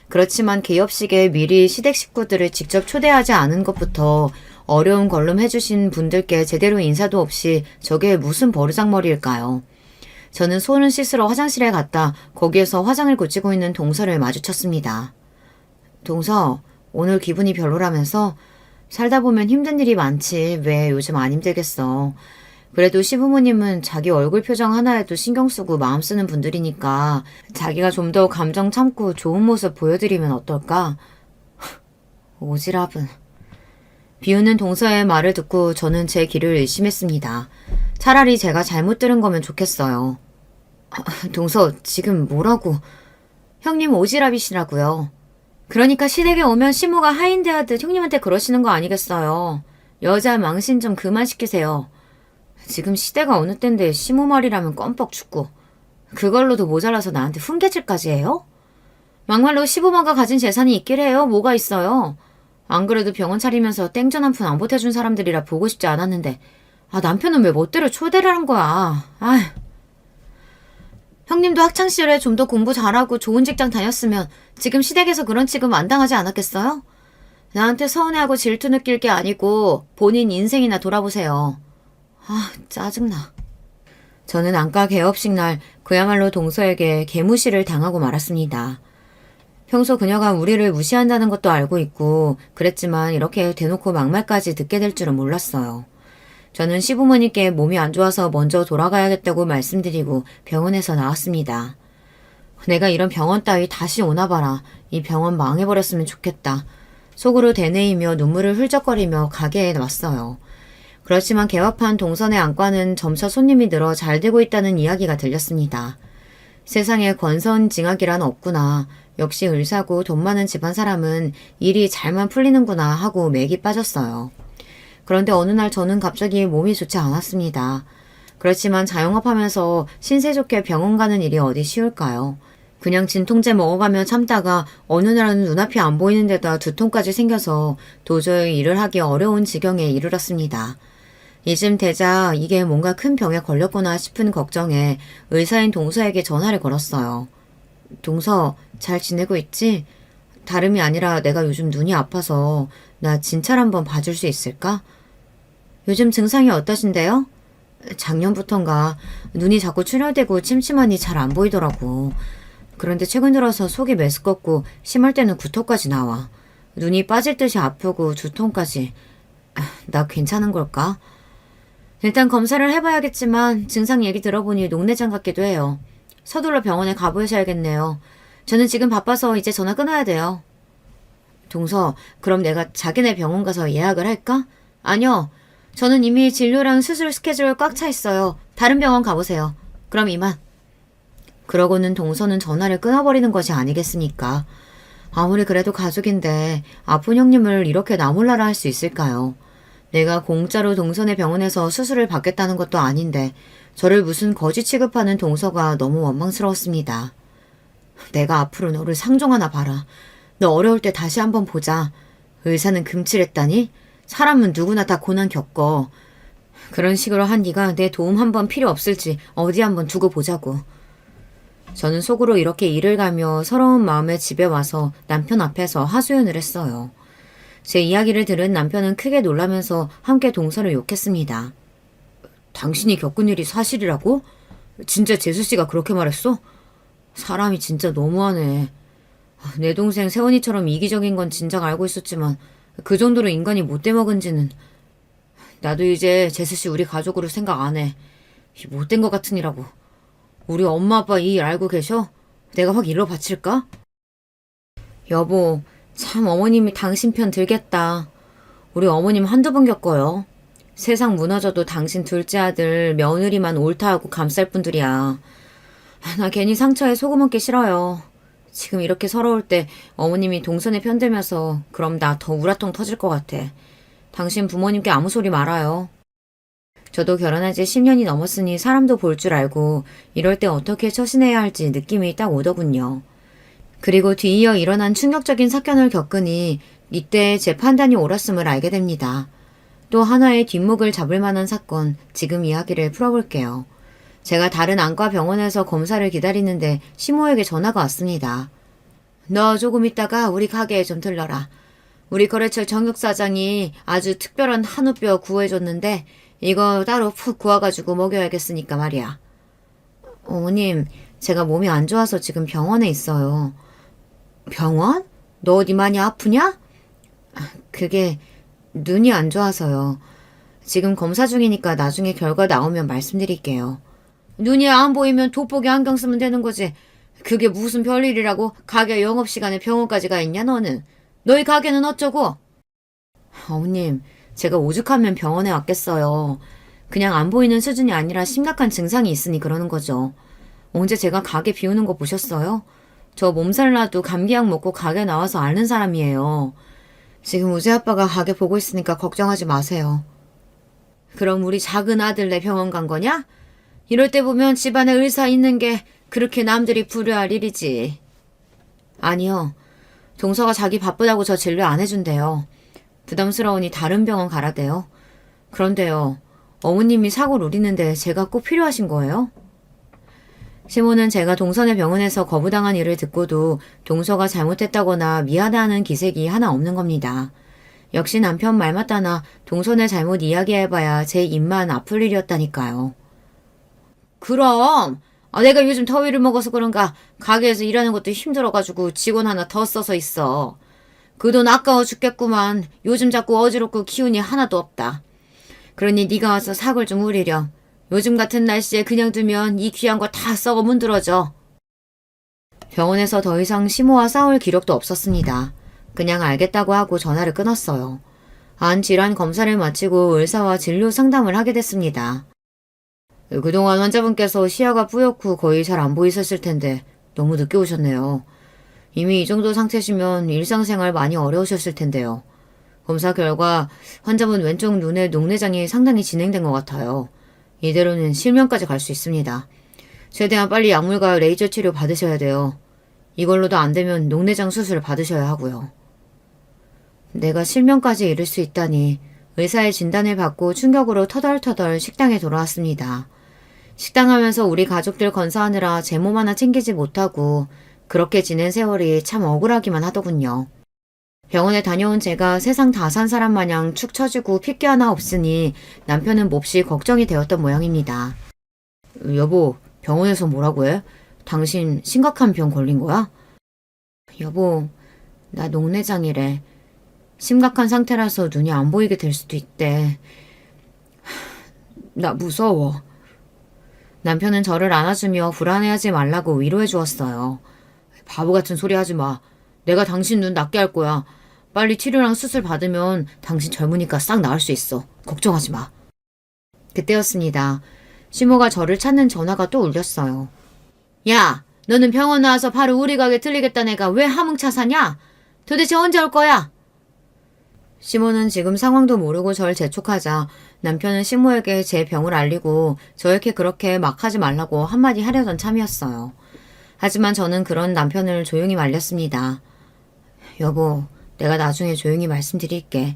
그렇지만 개업식에 미리 시댁 식구들을 직접 초대하지 않은 것부터 어려운 걸름 해주신 분들께 제대로 인사도 없이 저게 무슨 버르장머리일까요? 저는 손을 씻으러 화장실에 갔다 거기에서 화장을 고치고 있는 동서를 마주쳤습니다. 동서, 오늘 기분이 별로라면서? 살다 보면 힘든 일이 많지 왜 요즘 안 힘들겠어. 그래도 시부모님은 자기 얼굴 표정 하나에도 신경 쓰고 마음 쓰는 분들이니까 자기가 좀 더 감정 참고 좋은 모습 보여드리면 어떨까? 오지랖은. 비웃는 동서의 말을 듣고 저는 제 길을 의심했습니다. 차라리 제가 잘못 들은 거면 좋겠어요. 동서, 지금 뭐라고? 형님 오지랖이시라고요. 그러니까 시댁에 오면 시모가 하인대하듯 형님한테 그러시는 거 아니겠어요. 여자 망신 좀 그만 시키세요. 지금 시대가 어느 때인데 시모 말이라면 껌뻑 죽고 그걸로도 모자라서 나한테 훈계질까지 해요? 막말로 시부모가 가진 재산이 있길 해요. 뭐가 있어요. 안 그래도 병원 차리면서 땡전 한 푼 안 보태준 사람들이라 보고 싶지 않았는데 남편은 왜 멋대로 초대를 한 거야. 아휴. 형님도 학창시절에 좀 더 공부 잘하고 좋은 직장 다녔으면 지금 시댁에서 그런 취급 안 당하지 않았겠어요? 나한테 서운해하고 질투 느낄 게 아니고 본인 인생이나 돌아보세요. 짜증나. 저는 안과 개업식 날 그야말로 동서에게 개무시를 당하고 말았습니다. 평소 그녀가 우리를 무시한다는 것도 알고 있고 그랬지만 이렇게 대놓고 막말까지 듣게 될 줄은 몰랐어요. 저는 시부모님께 몸이 안 좋아서 먼저 돌아가야겠다고 말씀드리고 병원에서 나왔습니다. 내가 이런 병원 따위 다시 오나 봐라. 이 병원 망해버렸으면 좋겠다. 속으로 되뇌이며 눈물을 흘적거리며 가게에 왔어요. 그렇지만 개업한 동선의 안과는 점차 손님이 늘어 잘 되고 있다는 이야기가 들렸습니다. 세상에 권선징악이란 없구나. 역시 의사고 돈 많은 집안 사람은 일이 잘만 풀리는구나 하고 맥이 빠졌어요. 그런데 어느 날 저는 갑자기 몸이 좋지 않았습니다. 그렇지만 자영업하면서 신세 좋게 병원 가는 일이 어디 쉬울까요? 그냥 진통제 먹어가며 참다가 어느 날은 눈앞이 안 보이는 데다 두통까지 생겨서 도저히 일을 하기 어려운 지경에 이르렀습니다. 이쯤 되자 이게 뭔가 큰 병에 걸렸구나 싶은 걱정에 의사인 동서에게 전화를 걸었어요. 동서, 잘 지내고 있지? 다름이 아니라 내가 요즘 눈이 아파서 나 진찰 한번 봐줄 수 있을까? 요즘 증상이 어떠신데요? 작년부턴가 눈이 자꾸 출혈되고 침침하니 잘 안 보이더라고. 그런데 최근 들어서 속이 메스껍고 심할 때는 구토까지 나와. 눈이 빠질 듯이 아프고 두통까지. 나 괜찮은 걸까? 일단 검사를 해봐야겠지만 증상 얘기 들어보니 녹내장 같기도 해요. 서둘러 병원에 가보셔야겠네요. 저는 지금 바빠서 이제 전화 끊어야 돼요. 동서, 그럼 내가 자기네 병원 가서 예약을 할까? 아니요. 저는 이미 진료랑 수술 스케줄 꽉 차 있어요. 다른 병원 가보세요. 그럼 이만. 그러고는 동서는 전화를 끊어버리는 것이 아니겠습니까? 아무리 그래도 가족인데 아픈 형님을 이렇게 나몰라라 할 수 있을까요? 내가 공짜로 동선의 병원에서 수술을 받겠다는 것도 아닌데 저를 무슨 거지 취급하는 동서가 너무 원망스러웠습니다. 내가 앞으로 너를 상종하나 봐라. 너 어려울 때 다시 한번 보자. 의사는 금칠했다니? 사람은 누구나 다 고난 겪어. 그런 식으로 한 네가 내 도움 한번 필요 없을지 어디 한번 두고 보자고. 저는 속으로 이렇게 일을 가며 서러운 마음에 집에 와서 남편 앞에서 하소연을 했어요. 제 이야기를 들은 남편은 크게 놀라면서 함께 동서를 욕했습니다. 당신이 겪은 일이 사실이라고? 진짜 재수씨가 그렇게 말했어? 사람이 진짜 너무하네. 내 동생 세원이처럼 이기적인 건 진작 알고 있었지만 그 정도로 인간이 못돼 먹은지는. 나도 이제 재수씨 우리 가족으로 생각 안 해. 못된 것 같으니라고. 우리 엄마 아빠 이 일 알고 계셔? 내가 확 일러 바칠까? 여보, 참 어머님이 당신 편 들겠다. 우리 어머님 한두 번 겪어요. 세상 무너져도 당신 둘째 아들 며느리만 옳다 하고 감쌀 분들이야. 나 괜히 상처에 소금 얹기 싫어요. 지금 이렇게 서러울 때 어머님이 동선에 편들면서 그럼 나 더 우라통 터질 것 같아. 당신 부모님께 아무 소리 말아요. 저도 결혼한 지 10년이 넘었으니 사람도 볼 줄 알고 이럴 때 어떻게 처신해야 할지 느낌이 딱 오더군요. 그리고 뒤이어 일어난 충격적인 사건을 겪으니 이때 제 판단이 옳았음을 알게 됩니다. 또 하나의 뒷목을 잡을 만한 사건, 지금 이야기를 풀어볼게요. 제가 다른 안과 병원에서 검사를 기다리는데 시모에게 전화가 왔습니다. 너 조금 있다가 우리 가게에 좀 들러라. 우리 거래처 정육 사장이 아주 특별한 한우뼈 구해줬는데 이거 따로 푹 구워가지고 먹여야겠으니까 말이야. 어머님, 제가 몸이 안 좋아서 지금 병원에 있어요. 병원? 너 어디 많이 아프냐? 그게 눈이 안 좋아서요. 지금 검사 중이니까 나중에 결과 나오면 말씀드릴게요. 눈이 안 보이면 돋보기 안경 쓰면 되는 거지. 그게 무슨 별일이라고 가게 영업시간에 병원까지 가 있냐 너는. 너희 가게는 어쩌고? 어머님, 제가 오죽하면 병원에 왔겠어요. 그냥 안 보이는 수준이 아니라 심각한 증상이 있으니 그러는 거죠. 언제 제가 가게 비우는 거 보셨어요? 저 몸살나도 감기약 먹고 가게 나와서 앓는 사람이에요. 지금 우재 아빠가 가게 보고 있으니까 걱정하지 마세요. 그럼 우리 작은 아들네 병원 간 거냐? 이럴 때 보면 집안에 의사 있는 게 그렇게 남들이 불효할 일이지. 아니요. 동서가 자기 바쁘다고 저 진료 안 해준대요. 부담스러우니 다른 병원 가라대요. 그런데요. 어머님이 사고 누리는데 제가 꼭 필요하신 거예요? 시모는 제가 동선의 병원에서 거부당한 일을 듣고도 동서가 잘못했다거나 미안해하는 기색이 하나 없는 겁니다. 역시 남편 말 맞다나 동선의 잘못 이야기해봐야 제 입만 아플 일이었다니까요. 그럼 내가 요즘 더위를 먹어서 그런가 가게에서 일하는 것도 힘들어가지고 직원 하나 더 써서 있어. 그 돈 아까워 죽겠구만. 요즘 자꾸 어지럽고 기운이 하나도 없다. 그러니 네가 와서 sak을 좀 우리렴. 요즘 같은 날씨에 그냥 두면 이 귀한 거 다 썩어 문드러져. 병원에서 더 이상 시모와 싸울 기력도 없었습니다. 그냥 알겠다고 하고 전화를 끊었어요. 안 질환 검사를 마치고 의사와 진료 상담을 하게 됐습니다. 그동안 환자분께서 시야가 뿌옇고 거의 잘 안 보이셨을 텐데 너무 늦게 오셨네요. 이미 이 정도 상태시면 일상생활 많이 어려우셨을 텐데요. 검사 결과 환자분 왼쪽 눈의 녹내장이 상당히 진행된 것 같아요. 이대로는 실명까지 갈 수 있습니다. 최대한 빨리 약물과 레이저 치료 받으셔야 돼요. 이걸로도 안 되면 녹내장 수술을 받으셔야 하고요. 내가 실명까지 이를 수 있다니 의사의 진단을 받고 충격으로 터덜터덜 식당에 돌아왔습니다. 식당하면서 우리 가족들 건사하느라 제 몸 하나 챙기지 못하고 그렇게 지낸 세월이 참 억울하기만 하더군요. 병원에 다녀온 제가 세상 다 산 사람 마냥 축 처지고 핏기 하나 없으니 남편은 몹시 걱정이 되었던 모양입니다. 여보, 병원에서 뭐라고 해? 당신 심각한 병 걸린 거야? 여보, 나 녹내장이래. 심각한 상태라서 눈이 안 보이게 될 수도 있대. 나 무서워. 남편은 저를 안아주며 불안해하지 말라고 위로해 주었어요. 바보 같은 소리 하지 마. 내가 당신 눈 낫게 할 거야. 빨리 치료랑 수술 받으면 당신 젊으니까 싹 나을 수 있어. 걱정하지 마. 그때였습니다. 시모가 저를 찾는 전화가 또 울렸어요. 야, 너는 병원 나와서 바로 우리 가게 들리겠다는 애가 왜 하뭉차 사냐? 도대체 언제 올 거야? 시모는 지금 상황도 모르고 절 재촉하자 남편은 시모에게 제 병을 알리고 저에게 그렇게 막 하지 말라고 한마디 하려던 참이었어요. 하지만 저는 그런 남편을 조용히 말렸습니다. 여보, 내가 나중에 조용히 말씀드릴게.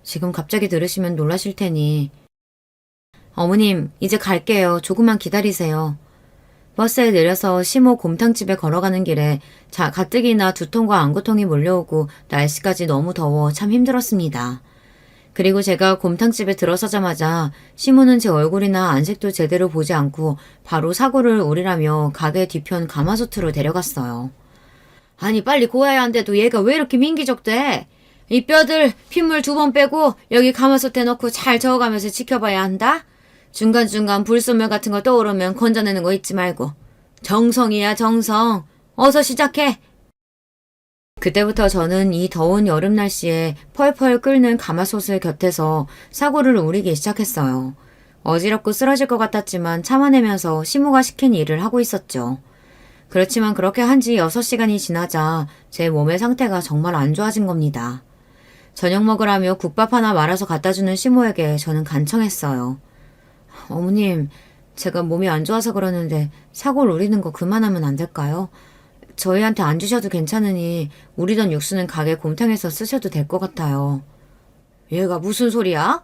지금 갑자기 들으시면 놀라실 테니. 어머님, 이제 갈게요. 조금만 기다리세요. 버스에 내려서 시모 곰탕집에 걸어가는 길에 가뜩이나 두통과 안구통이 몰려오고 날씨까지 너무 더워 참 힘들었습니다. 그리고 제가 곰탕집에 들어서자마자 시모는 제 얼굴이나 안색도 제대로 보지 않고 바로 사고를 우리라며 가게 뒤편 가마솥으로 데려갔어요. 아니 빨리 고아야 한데도 얘가 왜 이렇게 민기적대? 이 뼈들 핏물 2번 빼고 여기 가마솥에 넣고 잘 저어가면서 지켜봐야 한다? 중간중간 불순물 같은 거 떠오르면 건져내는 거 잊지 말고. 정성이야 정성. 어서 시작해. 그때부터 저는 이 더운 여름 날씨에 펄펄 끓는 가마솥을 곁에서 사고를 우리기 시작했어요. 어지럽고 쓰러질 것 같았지만 참아내면서 시모가 시킨 일을 하고 있었죠. 그렇지만 그렇게 한 지 6시간이 지나자 제 몸의 상태가 정말 안 좋아진 겁니다. 저녁 먹으라며 국밥 하나 말아서 갖다주는 시모에게 저는 간청했어요. 어머님, 제가 몸이 안 좋아서 그러는데 사골 우리는 거 그만하면 안 될까요? 저희한테 안 주셔도 괜찮으니 우리던 육수는 가게 곰탕에서 쓰셔도 될 것 같아요. 얘가 무슨 소리야?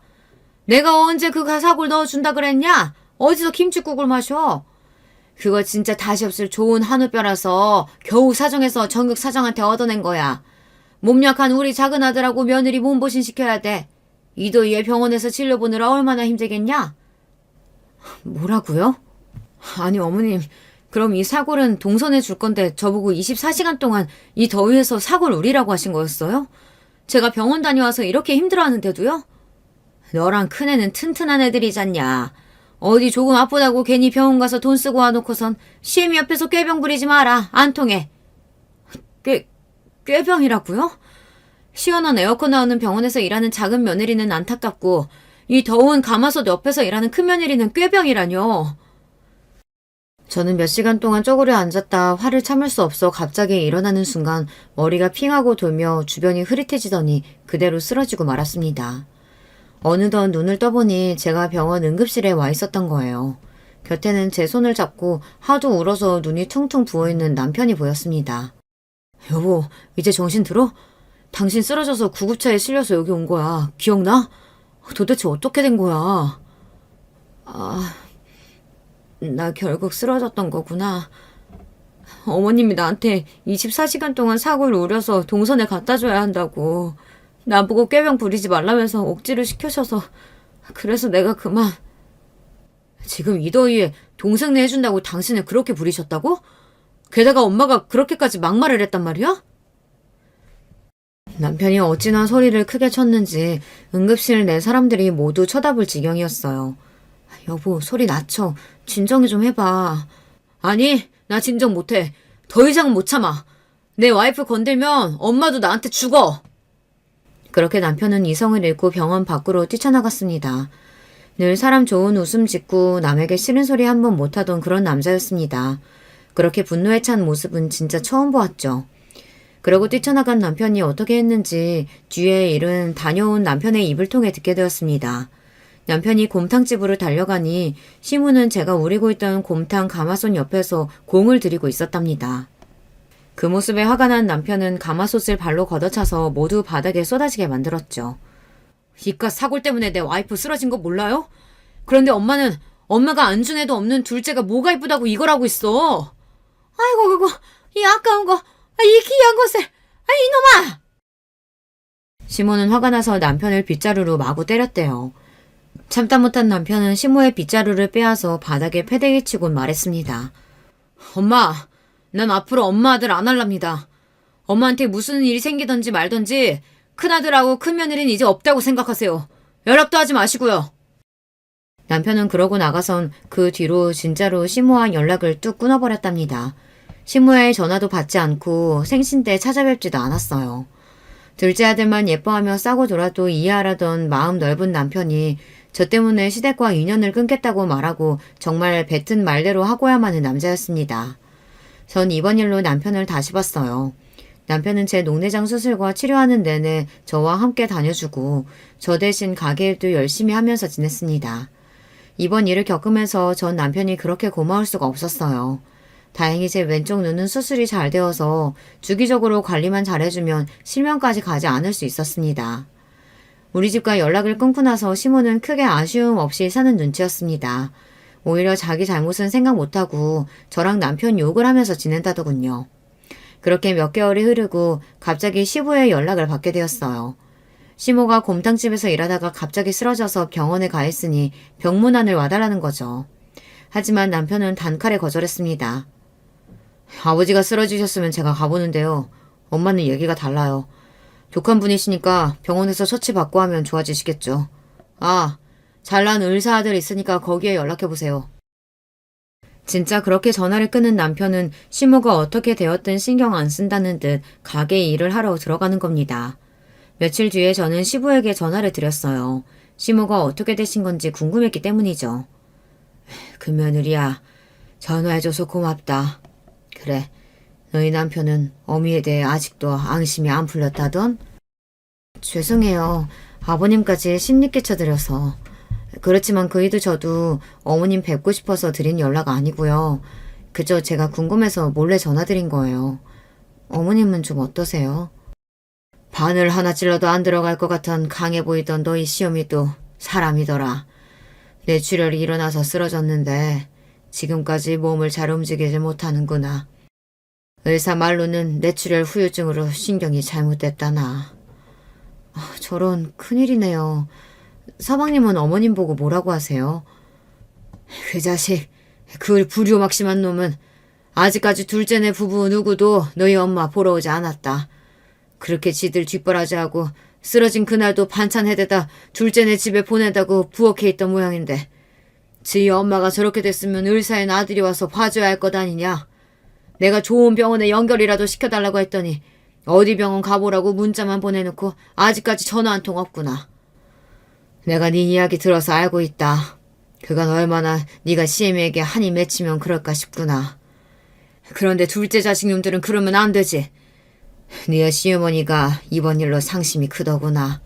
내가 언제 그 사골 넣어준다 그랬냐? 어디서 김치국을 마셔? 그거 진짜 다시 없을 좋은 한우뼈라서 겨우 사정해서 정육 사장한테 얻어낸 거야. 몸 약한 우리 작은 아들하고 며느리 몸보신 시켜야 돼. 이 더위에 병원에서 진료 보느라 얼마나 힘들겠냐? 뭐라고요? 아니 어머님, 그럼 이 사골은 동선해 줄 건데 저보고 24시간 동안 이 더위에서 사골 우리라고 하신 거였어요? 제가 병원 다녀와서 이렇게 힘들어하는데도요? 너랑 큰애는 튼튼한 애들이잖냐. 어디 조금 아프다고 괜히 병원 가서 돈 쓰고 와놓고선 시애미 옆에서 꾀병 부리지 마라. 안 통해. 꾀병이라고요? 시원한 에어컨 나오는 병원에서 일하는 작은 며느리는 안타깝고 이 더운 가마솥 옆에서 일하는 큰 며느리는 꾀병이라뇨. 저는 몇 시간 동안 쪼그려 앉았다 화를 참을 수 없어 갑자기 일어나는 순간 머리가 핑하고 돌며 주변이 흐릿해지더니 그대로 쓰러지고 말았습니다. 어느덧 눈을 떠보니 제가 병원 응급실에 와 있었던 거예요. 곁에는 제 손을 잡고 하도 울어서 눈이 퉁퉁 부어있는 남편이 보였습니다. 여보, 이제 정신 들어? 당신 쓰러져서 구급차에 실려서 여기 온 거야. 기억나? 도대체 어떻게 된 거야? 나 결국 쓰러졌던 거구나. 어머님이 나한테 24시간 동안 사골을 우려서 동선에 갖다 줘야 한다고. 나보고 꾀병 부리지 말라면서 억지를 시켜셔서 그래서 내가 그만. 지금 이 더위에 동생네 해준다고 당신을 그렇게 부리셨다고? 게다가 엄마가 그렇게까지 막말을 했단 말이야? 남편이 어찌나 소리를 크게 쳤는지 응급실 내 사람들이 모두 쳐다볼 지경이었어요. 여보, 소리 낮춰. 진정이 좀 해봐. 아니, 나 진정 못해. 더 이상 못 참아. 내 와이프 건들면 엄마도 나한테 죽어. 그렇게 남편은 이성을 잃고 병원 밖으로 뛰쳐나갔습니다. 늘 사람 좋은 웃음 짓고 남에게 싫은 소리 한 번 못하던 그런 남자였습니다. 그렇게 분노에 찬 모습은 진짜 처음 보았죠. 그러고 뛰쳐나간 남편이 어떻게 했는지 뒤에 일은 다녀온 남편의 입을 통해 듣게 되었습니다. 남편이 곰탕집으로 달려가니 시무는 제가 우리고 있던 곰탕 가마솥 옆에서 공을 들이고 있었답니다. 그 모습에 화가 난 남편은 가마솥을 발로 걷어차서 모두 바닥에 쏟아지게 만들었죠. 이깟 사골 때문에 내 와이프 쓰러진 거 몰라요? 그런데 엄마가 안 준 애도 없는 둘째가 뭐가 이쁘다고 이걸 하고 있어. 아이고 그거 이 아까운 거, 이 귀한 것을, 이놈아! 시모는 화가 나서 남편을 빗자루로 마구 때렸대요. 참다 못한 남편은 시모의 빗자루를 빼앗아 바닥에 패대기 치곤 말했습니다. 엄마, 난 앞으로 엄마 아들 안 할랍니다. 엄마한테 무슨 일이 생기든지 말든지 큰아들하고 큰며느리는 이제 없다고 생각하세요. 연락도 하지 마시고요. 남편은 그러고 나가선 그 뒤로 진짜로 시모와 연락을 뚝 끊어버렸답니다. 시모의 전화도 받지 않고 생신 때 찾아뵙지도 않았어요. 둘째 아들만 예뻐하며 싸고 놀아도 이해하라던 마음 넓은 남편이 저 때문에 시댁과 인연을 끊겠다고 말하고 정말 뱉은 말대로 하고야만 하는 남자였습니다. 전 이번 일로 남편을 다시 봤어요. 남편은 제 녹내장 수술과 치료하는 내내 저와 함께 다녀주고 저 대신 가게 일도 열심히 하면서 지냈습니다. 이번 일을 겪으면서 전 남편이 그렇게 고마울 수가 없었어요. 다행히 제 왼쪽 눈은 수술이 잘 되어서 주기적으로 관리만 잘해주면 실명까지 가지 않을 수 있었습니다. 우리 집과 연락을 끊고 나서 시모는 크게 아쉬움 없이 사는 눈치였습니다. 오히려 자기 잘못은 생각 못하고 저랑 남편 욕을 하면서 지낸다더군요. 그렇게 몇 개월이 흐르고 갑자기 시부의 연락을 받게 되었어요. 시모가 곰탕집에서 일하다가 갑자기 쓰러져서 병원에 가 있으니 병문안을 와달라는 거죠. 하지만 남편은 단칼에 거절했습니다. 아버지가 쓰러지셨으면 제가 가보는데요. 엄마는 얘기가 달라요. 독한 분이시니까 병원에서 처치받고 하면 좋아지시겠죠. 아, 잘난 의사 아들 있으니까 거기에 연락해보세요. 진짜 그렇게 전화를 끊은 남편은 시모가 어떻게 되었든 신경 안 쓴다는 듯 가게 일을 하러 들어가는 겁니다. 며칠 뒤에 저는 시부에게 전화를 드렸어요. 시모가 어떻게 되신 건지 궁금했기 때문이죠. 그 며느리야, 전화해줘서 고맙다. 그래, 너희 남편은 어미에 대해 아직도 앙심이 안 풀렸다던? 죄송해요. 아버님까지 심리 끼쳐드려서. 그렇지만 그이도 저도 어머님 뵙고 싶어서 드린 연락 아니고요. 그저 제가 궁금해서 몰래 전화드린 거예요. 어머님은 좀 어떠세요? 바늘 하나 찔러도 안 들어갈 것 같은 강해 보이던 너희 시어미도 사람이더라. 뇌출혈이 일어나서 쓰러졌는데 지금까지 몸을 잘 움직이지 못하는구나. 의사 말로는 뇌출혈 후유증으로 신경이 잘못됐다나. 저런 큰일이네요. 서방님은 어머님 보고 뭐라고 하세요? 그 자식, 그 불효막심한 놈은 아직까지 둘째네 부부 누구도 너희 엄마 보러 오지 않았다. 그렇게 지들 뒷바라지하고 쓰러진 그날도 반찬 해대다 둘째네 집에 보낸다고 부엌에 있던 모양인데 지희 엄마가 저렇게 됐으면 의사인 아들이 와서 봐줘야 할 것 아니냐. 내가 좋은 병원에 연결이라도 시켜달라고 했더니 어디 병원 가보라고 문자만 보내놓고 아직까지 전화 한 통 없구나. 내가 네 이야기 들어서 알고 있다. 그간 얼마나 네가 시애미에게 한이 맺히면 그럴까 싶구나. 그런데 둘째 자식놈들은 그러면 안 되지. 네 시어머니가 이번 일로 상심이 크더구나.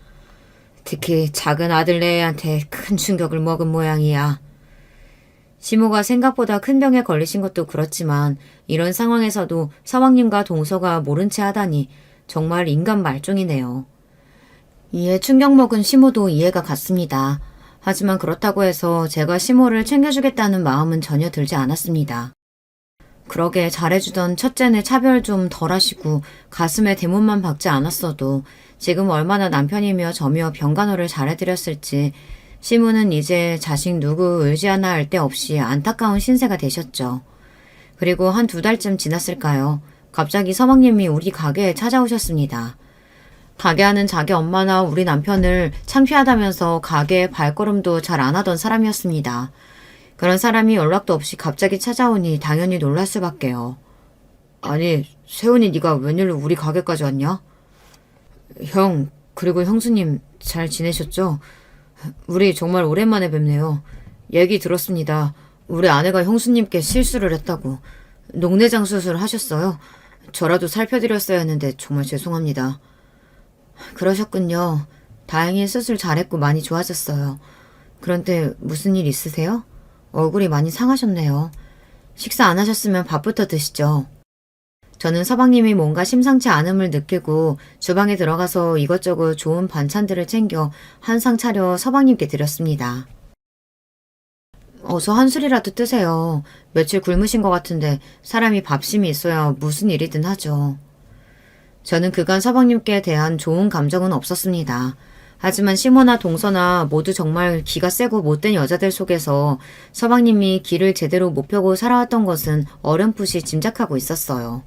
특히 작은 아들 내한테 큰 충격을 먹은 모양이야. 시모가 생각보다 큰 병에 걸리신 것도 그렇지만 이런 상황에서도 서방님과 동서가 모른 채 하다니 정말 인간 말종이네요. 이에 충격 먹은 시모도 이해가 갔습니다. 하지만 그렇다고 해서 제가 시모를 챙겨주겠다는 마음은 전혀 들지 않았습니다. 그러게 잘해주던 첫째네 차별 좀 덜하시고 가슴에 대문만 박지 않았어도 지금 얼마나 남편이며 저며 병간호를 잘해드렸을지 시모는 이제 자식 누구 의지 하나 할 데 없이 안타까운 신세가 되셨죠. 그리고 한 2달쯤 지났을까요? 갑자기 서방님이 우리 가게에 찾아오셨습니다. 가게 하는 자기 엄마나 우리 남편을 창피하다면서 가게에 발걸음도 잘 안 하던 사람이었습니다. 그런 사람이 연락도 없이 갑자기 찾아오니 당연히 놀랄 수밖에요. 아니, 세훈이 네가 웬일로 우리 가게까지 왔냐? 형, 그리고 형수님 잘 지내셨죠? 우리 정말 오랜만에 뵙네요. 얘기 들었습니다. 우리 아내가 형수님께 실수를 했다고. 녹내장 수술 하셨어요? 저라도 살펴드렸어야 했는데 정말 죄송합니다. 그러셨군요. 다행히 수술 잘했고 많이 좋아졌어요. 그런데 무슨 일 있으세요? 얼굴이 많이 상하셨네요. 식사 안 하셨으면 밥부터 드시죠. 저는 서방님이 뭔가 심상치 않음을 느끼고 주방에 들어가서 이것저것 좋은 반찬들을 챙겨 한 상 차려 서방님께 드렸습니다. 어서 한 술이라도 뜨세요. 며칠 굶으신 것 같은데 사람이 밥심이 있어야 무슨 일이든 하죠. 저는 그간 서방님께 대한 좋은 감정은 없었습니다. 하지만 시모나 동서나 모두 정말 기가 세고 못된 여자들 속에서 서방님이 길을 제대로 못 펴고 살아왔던 것은 어렴풋이 짐작하고 있었어요.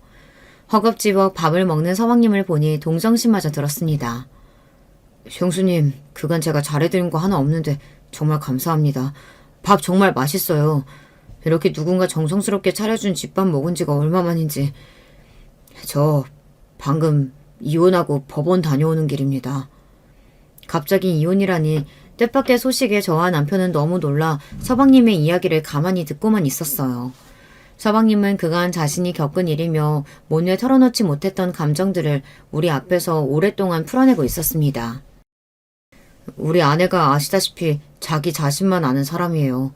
허겁지겁 밥을 먹는 서방님을 보니 동정심마저 들었습니다. 형수님, 그간 제가 잘해드린 거 하나 없는데 정말 감사합니다. 밥 정말 맛있어요. 이렇게 누군가 정성스럽게 차려준 집밥 먹은 지가 얼마만인지. 저 방금 이혼하고 법원 다녀오는 길입니다. 갑자기 이혼이라니 뜻밖의 소식에 저와 남편은 너무 놀라 서방님의 이야기를 가만히 듣고만 있었어요. 서방님은 그간 자신이 겪은 일이며 못내 털어놓지 못했던 감정들을 우리 앞에서 오랫동안 풀어내고 있었습니다. 우리 아내가 아시다시피 자기 자신만 아는 사람이에요.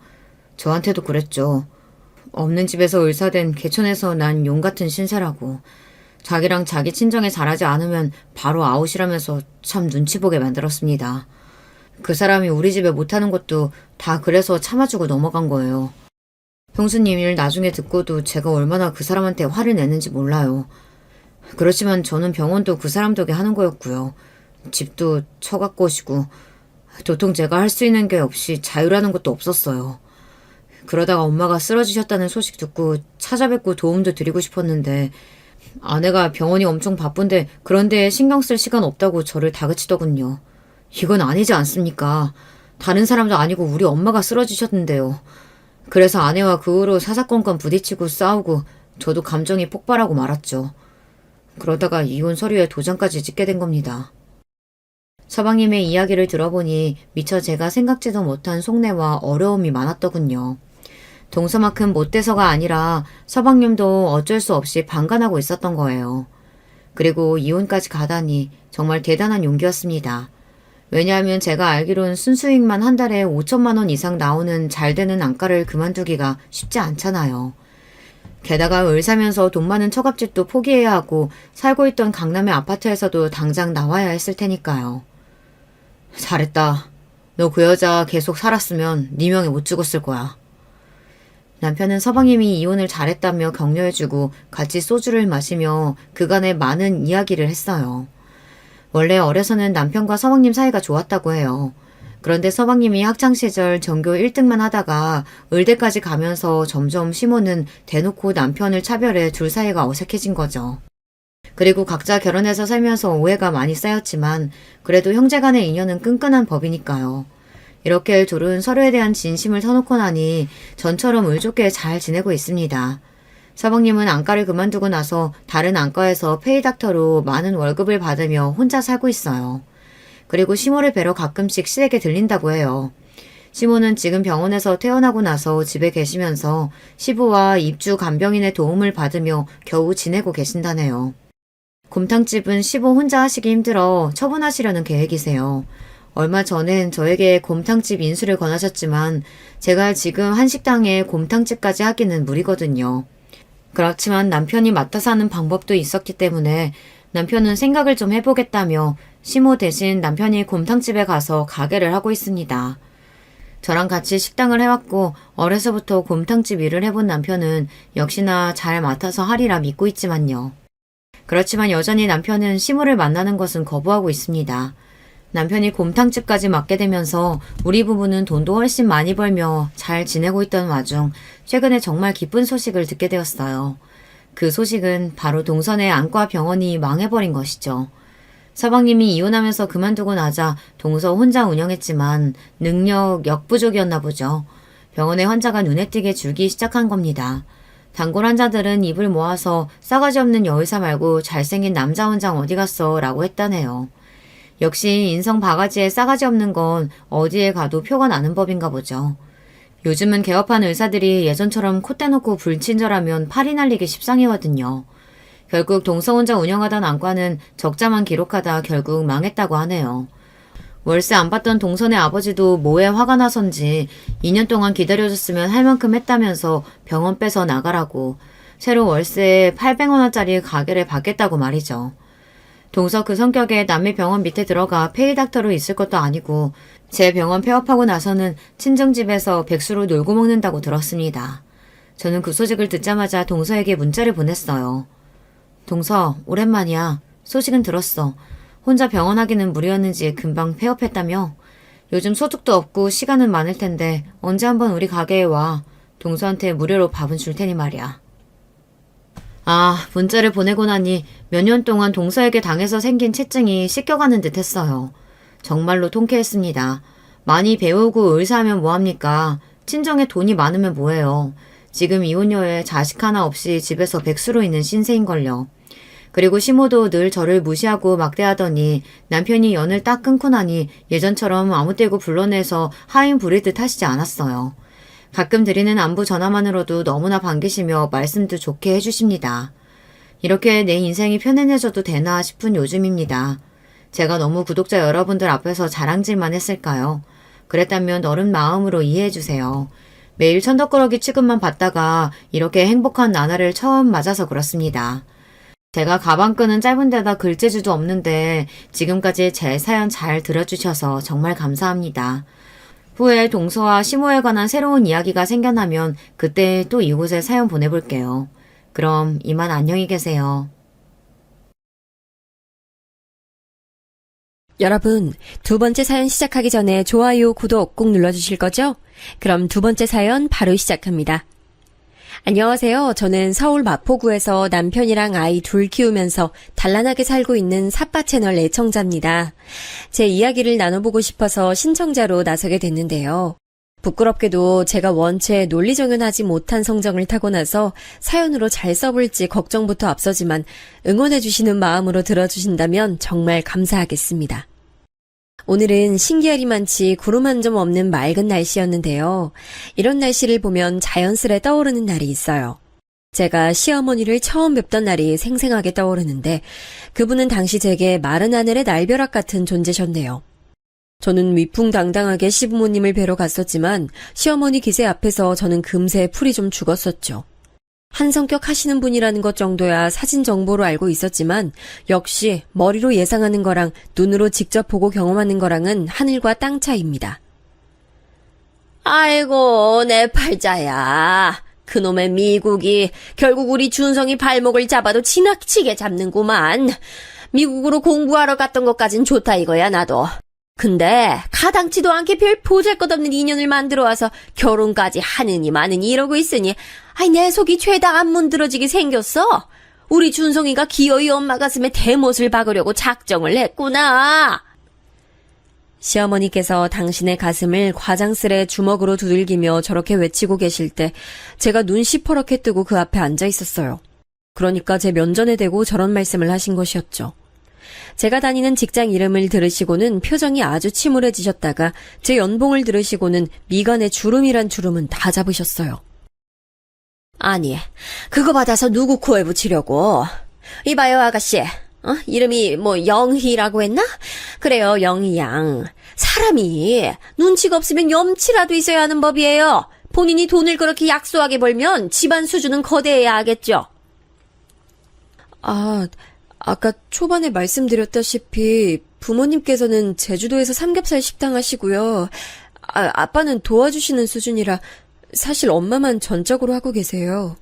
저한테도 그랬죠. 없는 집에서 의사된 개천에서 난 용 같은 신세라고. 자기랑 자기 친정에 잘하지 않으면 바로 아웃이라면서 참 눈치 보게 만들었습니다. 그 사람이 우리 집에 못하는 것도 다 그래서 참아주고 넘어간 거예요. 형수님 일 나중에 듣고도 제가 얼마나 그 사람한테 화를 내는지 몰라요. 그렇지만 저는 병원도 그 사람 덕에 하는 거였고요. 집도 처갓것이고 도통 제가 할 수 있는 게 없이 자유라는 것도 없었어요. 그러다가 엄마가 쓰러지셨다는 소식 듣고 찾아뵙고 도움도 드리고 싶었는데 아내가 병원이 엄청 바쁜데 그런데 신경 쓸 시간 없다고 저를 다그치더군요. 이건 아니지 않습니까? 다른 사람도 아니고 우리 엄마가 쓰러지셨는데요. 그래서 아내와 그 후로 사사건건 부딪히고 싸우고 저도 감정이 폭발하고 말았죠. 그러다가 이혼 서류에 도장까지 찍게 된 겁니다. 서방님의 이야기를 들어보니 미처 제가 생각지도 못한 속내와 어려움이 많았더군요. 동서만큼 못돼서가 아니라 서방님도 어쩔 수 없이 방관하고 있었던 거예요. 그리고 이혼까지 가다니 정말 대단한 용기였습니다. 왜냐하면 제가 알기론 순수익만 한 달에 5천만 원 이상 나오는 잘 되는 안과를 그만두기가 쉽지 않잖아요. 게다가 을 사면서 돈 많은 처갓집도 포기해야 하고 살고 있던 강남의 아파트에서도 당장 나와야 했을 테니까요. 잘했다. 너 그 여자 계속 살았으면 네 명에 못 죽었을 거야. 남편은 서방님이 이혼을 잘했다며 격려해주고 같이 소주를 마시며 그간의 많은 이야기를 했어요. 원래 어려서는 남편과 서방님 사이가 좋았다고 해요. 그런데 서방님이 학창시절 전교 1등만 하다가 의대까지 가면서 점점 시모는 대놓고 남편을 차별해 둘 사이가 어색해진 거죠. 그리고 각자 결혼해서 살면서 오해가 많이 쌓였지만 그래도 형제간의 인연은 끈끈한 법이니까요. 이렇게 둘은 서로에 대한 진심을 터놓고 나니 전처럼 의좋게 잘 지내고 있습니다. 서방님은 안과를 그만두고 나서 다른 안과에서 페이닥터로 많은 월급을 받으며 혼자 살고 있어요. 그리고 시모를 뵈러 가끔씩 시댁에 들린다고 해요. 시모는 지금 병원에서 퇴원하고 나서 집에 계시면서 시부와 입주 간병인의 도움을 받으며 겨우 지내고 계신다네요. 곰탕집은 시부 혼자 하시기 힘들어 처분하시려는 계획이세요. 얼마 전엔 저에게 곰탕집 인수를 권하셨지만 제가 지금 한식당에 곰탕집까지 하기는 무리거든요. 그렇지만 남편이 맡아서 하는 방법도 있었기 때문에 남편은 생각을 좀 해보겠다며 시모 대신 남편이 곰탕집에 가서 가게를 하고 있습니다. 저랑 같이 식당을 해왔고 어려서부터 곰탕집 일을 해본 남편은 역시나 잘 맡아서 하리라 믿고 있지만요. 그렇지만 여전히 남편은 시모를 만나는 것은 거부하고 있습니다. 남편이 곰탕집까지 맡게 되면서 우리 부부는 돈도 훨씬 많이 벌며 잘 지내고 있던 와중 최근에 정말 기쁜 소식을 듣게 되었어요. 그 소식은 바로 동선의 안과 병원이 망해버린 것이죠. 서방님이 이혼하면서 그만두고 나자 동서 혼자 운영했지만 능력 역부족이었나 보죠. 병원의 환자가 눈에 띄게 줄기 시작한 겁니다. 단골 환자들은 입을 모아서 싸가지 없는 여의사 말고 잘생긴 남자 원장 어디 갔어? 라고 했다네요. 역시 인성 바가지에 싸가지 없는 건 어디에 가도 표가 나는 법인가 보죠. 요즘은 개업한 의사들이 예전처럼 콧대 놓고 불친절하면 팔이 날리기 십상이거든요. 결국 동서 혼자 운영하던 안과는 적자만 기록하다 결국 망했다고 하네요. 월세 안 받던 동선의 아버지도 뭐에 화가 나선지 2년 동안 기다려줬으면 할 만큼 했다면서 병원 빼서 나가라고 새로 월세에 800원짜리 가게를 받겠다고 말이죠. 동서 그 성격에 남의 병원 밑에 들어가 페이닥터로 있을 것도 아니고 제 병원 폐업하고 나서는 친정집에서 백수로 놀고 먹는다고 들었습니다. 저는 그 소식을 듣자마자 동서에게 문자를 보냈어요. 동서, 오랜만이야. 소식은 들었어. 혼자 병원 하기는 무리였는지 금방 폐업했다며? 요즘 소득도 없고 시간은 많을 텐데 언제 한번 우리 가게에 와. 동서한테 무료로 밥은 줄 테니 말이야. 아, 문자를 보내고 나니 몇 년 동안 동서에게 당해서 생긴 채증이 씻겨가는 듯 했어요. 정말로 통쾌했습니다. 많이 배우고 의사하면 뭐합니까? 친정에 돈이 많으면 뭐해요. 지금 이혼녀에 자식 하나 없이 집에서 백수로 있는 신세인걸요. 그리고 시모도 늘 저를 무시하고 막대하더니 남편이 연을 딱 끊고 나니 예전처럼 아무 때고 불러내서 하인 부리듯 하시지 않았어요. 가끔 드리는 안부 전화만으로도 너무나 반기시며 말씀도 좋게 해주십니다. 이렇게 내 인생이 편안해져도 되나 싶은 요즘입니다. 제가 너무 구독자 여러분들 앞에서 자랑질만 했을까요? 그랬다면 너른 마음으로 이해해주세요. 매일 천덕꾸러기 취급만 받다가 이렇게 행복한 나날을 처음 맞아서 그렇습니다. 제가 가방끈은 짧은 데다 글재주도 없는데 지금까지 제 사연 잘 들어주셔서 정말 감사합니다. 후에 동서와 시모에 관한 새로운 이야기가 생겨나면 그때 또 이곳에 사연 보내볼게요. 그럼 이만 안녕히 계세요. 여러분, 두 번째 사연 시작하기 전에 좋아요, 구독 꼭 눌러주실 거죠? 그럼 두 번째 사연 바로 시작합니다. 안녕하세요. 저는 서울 마포구에서 남편이랑 아이 둘 키우면서 단란하게 살고 있는 사빠 채널 애청자입니다. 제 이야기를 나눠보고 싶어서 신청자로 나서게 됐는데요. 부끄럽게도 제가 원체 논리정연하지 못한 성정을 타고 나서 사연으로 잘 써볼지 걱정부터 앞서지만 응원해주시는 마음으로 들어주신다면 정말 감사하겠습니다. 오늘은 신기하리만치 구름 한 점 없는 맑은 날씨였는데요. 이런 날씨를 보면 자연스레 떠오르는 날이 있어요. 제가 시어머니를 처음 뵙던 날이 생생하게 떠오르는데 그분은 당시 제게 마른 하늘의 날벼락 같은 존재셨네요. 저는 위풍당당하게 시부모님을 뵈러 갔었지만 시어머니 기세 앞에서 저는 금세 풀이 좀 죽었었죠. 한 성격 하시는 분이라는 것 정도야 사진 정보로 알고 있었지만 역시 머리로 예상하는 거랑 눈으로 직접 보고 경험하는 거랑은 하늘과 땅 차이입니다. 아이고 내 팔자야. 그놈의 미국이 결국 우리 준성이 발목을 잡아도 지나치게 잡는구만. 미국으로 공부하러 갔던 것까진 좋다 이거야 나도. 근데 가당치도 않게 별 보잘것없는 인연을 만들어와서 결혼까지 하느니 마느니 이러고 있으니 아이 내 속이 죄다 안 문드러지게 생겼어. 우리 준성이가 기어이 엄마 가슴에 대못을 박으려고 작정을 했구나. 시어머니께서 당신의 가슴을 과장스레 주먹으로 두들기며 저렇게 외치고 계실 때 제가 눈 시퍼렇게 뜨고 그 앞에 앉아 있었어요. 그러니까 제 면전에 대고 저런 말씀을 하신 것이었죠. 제가 다니는 직장 이름을 들으시고는 표정이 아주 침울해지셨다가 제 연봉을 들으시고는 미간에 주름이란 주름은 다 잡으셨어요. 아니, 그거 받아서 누구 코에 붙이려고. 이봐요 아가씨. 이름이 뭐 영희라고 했나? 그래요 영희 양. 사람이 눈치가 없으면 염치라도 있어야 하는 법이에요. 본인이 돈을 그렇게 약소하게 벌면 집안 수준은 거대해야 하겠죠. 아까 초반에 말씀드렸다시피 부모님께서는 제주도에서 삼겹살 식당 하시고요. 아빠는 도와주시는 수준이라 사실 엄마만 전적으로 하고 계세요.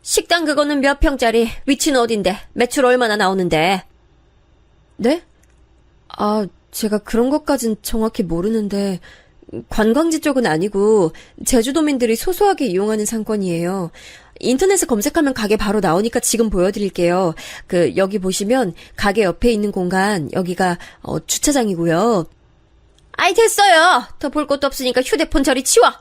식당 그거는 몇 평짜리? 위치는 어딘데? 매출 얼마나 나오는데? 네? 제가 그런 것까진 정확히 모르는데 관광지 쪽은 아니고 제주도민들이 소소하게 이용하는 상권이에요. 인터넷에 검색하면 가게 바로 나오니까 지금 보여드릴게요. 여기 보시면 가게 옆에 있는 공간, 여기가 주차장이고요. 아이 됐어요. 더 볼 것도 없으니까 휴대폰 저리 치워.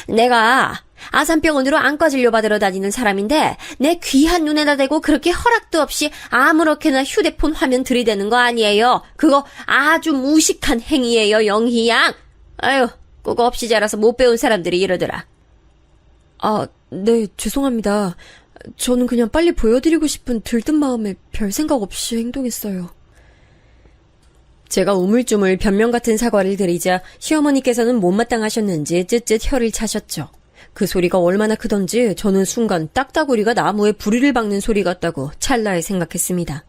내가 아산병원으로 안과 진료 받으러 다니는 사람인데 내 귀한 눈에다 대고 그렇게 허락도 없이 아무렇게나 휴대폰 화면 들이대는 거 아니에요. 그거 아주 무식한 행위예요, 영희 양. 아유, 그거 없이 자라서 못 배운 사람들이 이러더라. 네, 죄송합니다. 저는 그냥 빨리 보여드리고 싶은 들뜬 마음에 별 생각 없이 행동했어요. 제가 우물쭈물 변명 같은 사과를 드리자 시어머니께서는 못마땅하셨는지 쯧쯧 혀를 차셨죠. 그 소리가 얼마나 크던지 저는 순간 딱따구리가 나무에 부리를 박는 소리 같다고 찰나에 생각했습니다.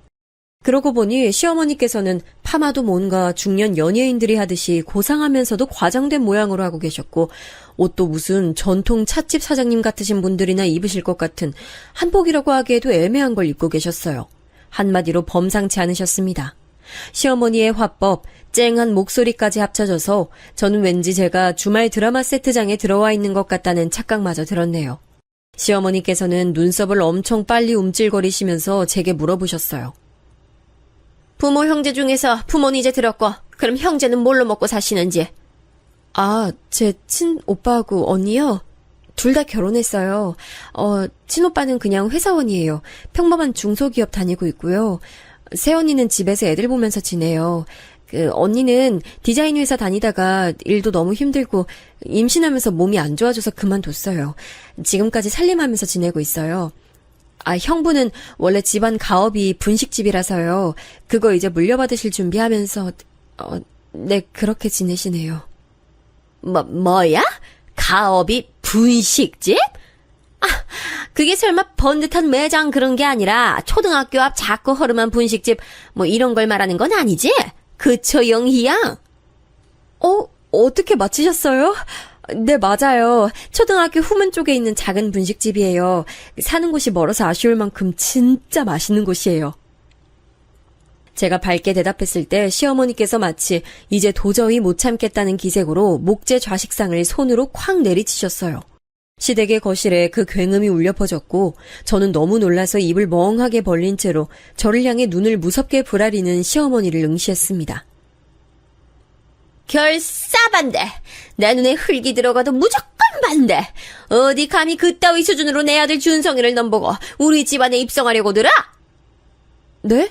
그러고 보니 시어머니께서는 파마도 뭔가 중년 연예인들이 하듯이 고상하면서도 과장된 모양으로 하고 계셨고 옷도 무슨 전통 찻집 사장님 같으신 분들이나 입으실 것 같은 한복이라고 하기에도 애매한 걸 입고 계셨어요. 한마디로 범상치 않으셨습니다. 시어머니의 화법, 쨍한 목소리까지 합쳐져서 저는 왠지 제가 주말 드라마 세트장에 들어와 있는 것 같다는 착각마저 들었네요. 시어머니께서는 눈썹을 엄청 빨리 움찔거리시면서 제게 물어보셨어요. 부모 형제 중에서 부모는 이제 들었고 그럼 형제는 뭘로 먹고 사시는지? 제 친오빠하고 언니요? 둘 다 결혼했어요. 친오빠는 그냥 회사원이에요. 평범한 중소기업 다니고 있고요. 새언니는 집에서 애들 보면서 지내요. 언니는 디자인 회사 다니다가 일도 너무 힘들고 임신하면서 몸이 안 좋아져서 그만뒀어요. 지금까지 살림하면서 지내고 있어요. 형부는 원래 집안 가업이 분식집이라서요. 그거 이제 물려받으실 준비하면서, 네, 그렇게 지내시네요. 뭐야? 가업이 분식집? 그게 설마 번듯한 매장 그런 게 아니라 초등학교 앞 작고 허름한 분식집 뭐 이런 걸 말하는 건 아니지? 그쵸, 영희양? 어떻게 맞히셨어요? 네, 맞아요. 초등학교 후문 쪽에 있는 작은 분식집이에요. 사는 곳이 멀어서 아쉬울 만큼 진짜 맛있는 곳이에요. 제가 밝게 대답했을 때 시어머니께서 마치 이제 도저히 못 참겠다는 기색으로 목재 좌식상을 손으로 콱 내리치셨어요. 시댁의 거실에 그 굉음이 울려 퍼졌고 저는 너무 놀라서 입을 멍하게 벌린 채로 저를 향해 눈을 무섭게 부라리는 시어머니를 응시했습니다. 결사반대. 내 눈에 흙이 들어가도 무조건 반대. 어디 감히 그따위 수준으로 내 아들 준성이를 넘보고 우리 집안에 입성하려고 들어? 네?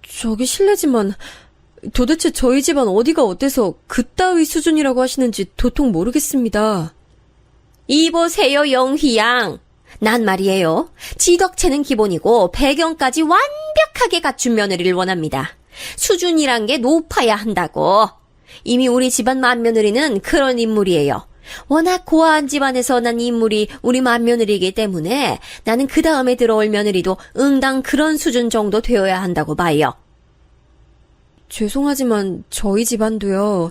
저기 실례지만 도대체 저희 집안 어디가 어때서 그따위 수준이라고 하시는지 도통 모르겠습니다. 이보세요, 영희양. 난 말이에요. 지덕체는 기본이고 배경까지 완벽하게 갖춘 며느리를 원합니다. 수준이란 게 높아야 한다고. 이미 우리 집안 맏며느리는 그런 인물이에요. 워낙 고아한 집안에서 난 인물이 우리 맏며느리이기 때문에 나는 그 다음에 들어올 며느리도 응당 그런 수준 정도 되어야 한다고 봐요. 죄송하지만 저희 집안도요.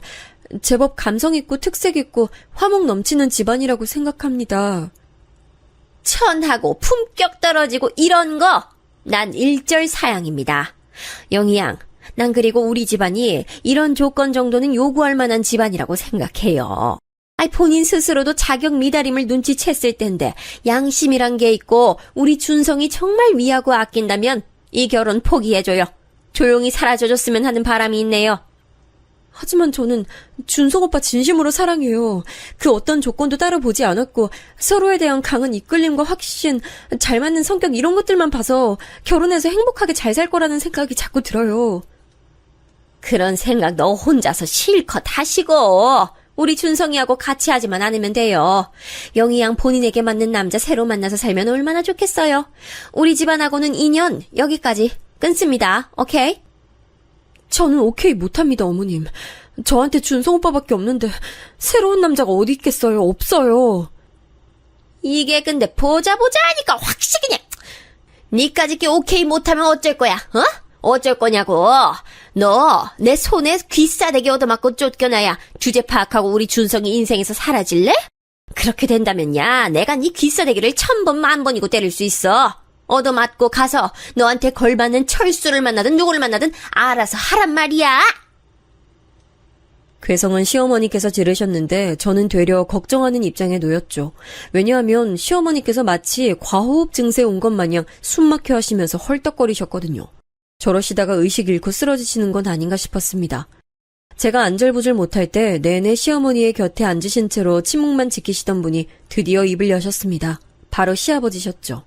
제법 감성 있고 특색 있고 화목 넘치는 집안이라고 생각합니다. 천하고 품격 떨어지고 이런 거 난 일절 사양입니다. 영희양, 난 그리고 우리 집안이 이런 조건 정도는 요구할 만한 집안이라고 생각해요. 본인 스스로도 자격 미달임을 눈치챘을 텐데 양심이란 게 있고 우리 준성이 정말 위하고 아낀다면 이 결혼 포기해줘요. 조용히 사라져줬으면 하는 바람이 있네요. 하지만 저는 준성 오빠 진심으로 사랑해요. 그 어떤 조건도 따로 보지 않았고 서로에 대한 강한 이끌림과 확신, 잘 맞는 성격 이런 것들만 봐서 결혼해서 행복하게 잘 살 거라는 생각이 자꾸 들어요. 그런 생각 너 혼자서 실컷 하시고 우리 준성이하고 같이 하지만 않으면 돼요. 영희양 본인에게 맞는 남자 새로 만나서 살면 얼마나 좋겠어요. 우리 집안하고는 인연 여기까지 끊습니다. 오케이? 저는 오케이 못합니다, 어머님. 저한테 준성 오빠밖에 없는데 새로운 남자가 어디 있겠어요? 없어요. 이게 근데 보자 하니까 확실히 그냥 니까짓 게 오케이 못하면 어쩔 거야? 어쩔 거냐고. 너 내 손에 귀싸대기 얻어맞고 쫓겨나야 주제 파악하고 우리 준성이 인생에서 사라질래? 그렇게 된다면야 내가 네 귀싸대기를 1000번 10,000번이고 때릴 수 있어. 얻어맞고 가서 너한테 걸맞는 철수를 만나든 누구를 만나든 알아서 하란 말이야. 괴성은 시어머니께서 지르셨는데 저는 되려 걱정하는 입장에 놓였죠. 왜냐하면 시어머니께서 마치 과호흡 증세 온 것 마냥 숨막혀 하시면서 헐떡거리셨거든요. 저러시다가 의식 잃고 쓰러지시는 건 아닌가 싶었습니다. 제가 안절부절 못할 때 내내 시어머니의 곁에 앉으신 채로 침묵만 지키시던 분이 드디어 입을 여셨습니다. 바로 시아버지셨죠.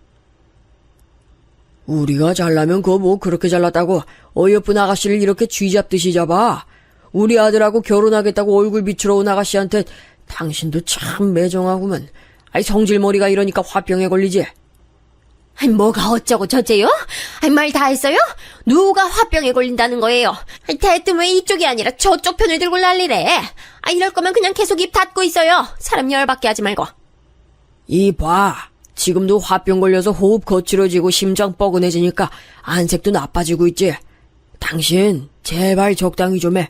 우리가 잘나면 그거 뭐 그렇게 잘났다고 어여쁜 아가씨를 이렇게 쥐잡듯이 잡아. 우리 아들하고 결혼하겠다고 얼굴 비추러 온 아가씨한테 당신도 참 매정하구만. 성질머리가 이러니까 화병에 걸리지. 뭐가 어쩌고 저쩌요? 말 다 했어요? 누가 화병에 걸린다는 거예요? 대뜸 왜 이쪽이 아니라 저쪽 편을 들고 난리래? 이럴 거면 그냥 계속 입 닫고 있어요. 사람 열받게 하지 말고. 이 봐. 지금도 화병 걸려서 호흡 거칠어지고 심장 뻐근해지니까 안색도 나빠지고 있지. 당신 제발 적당히 좀 해.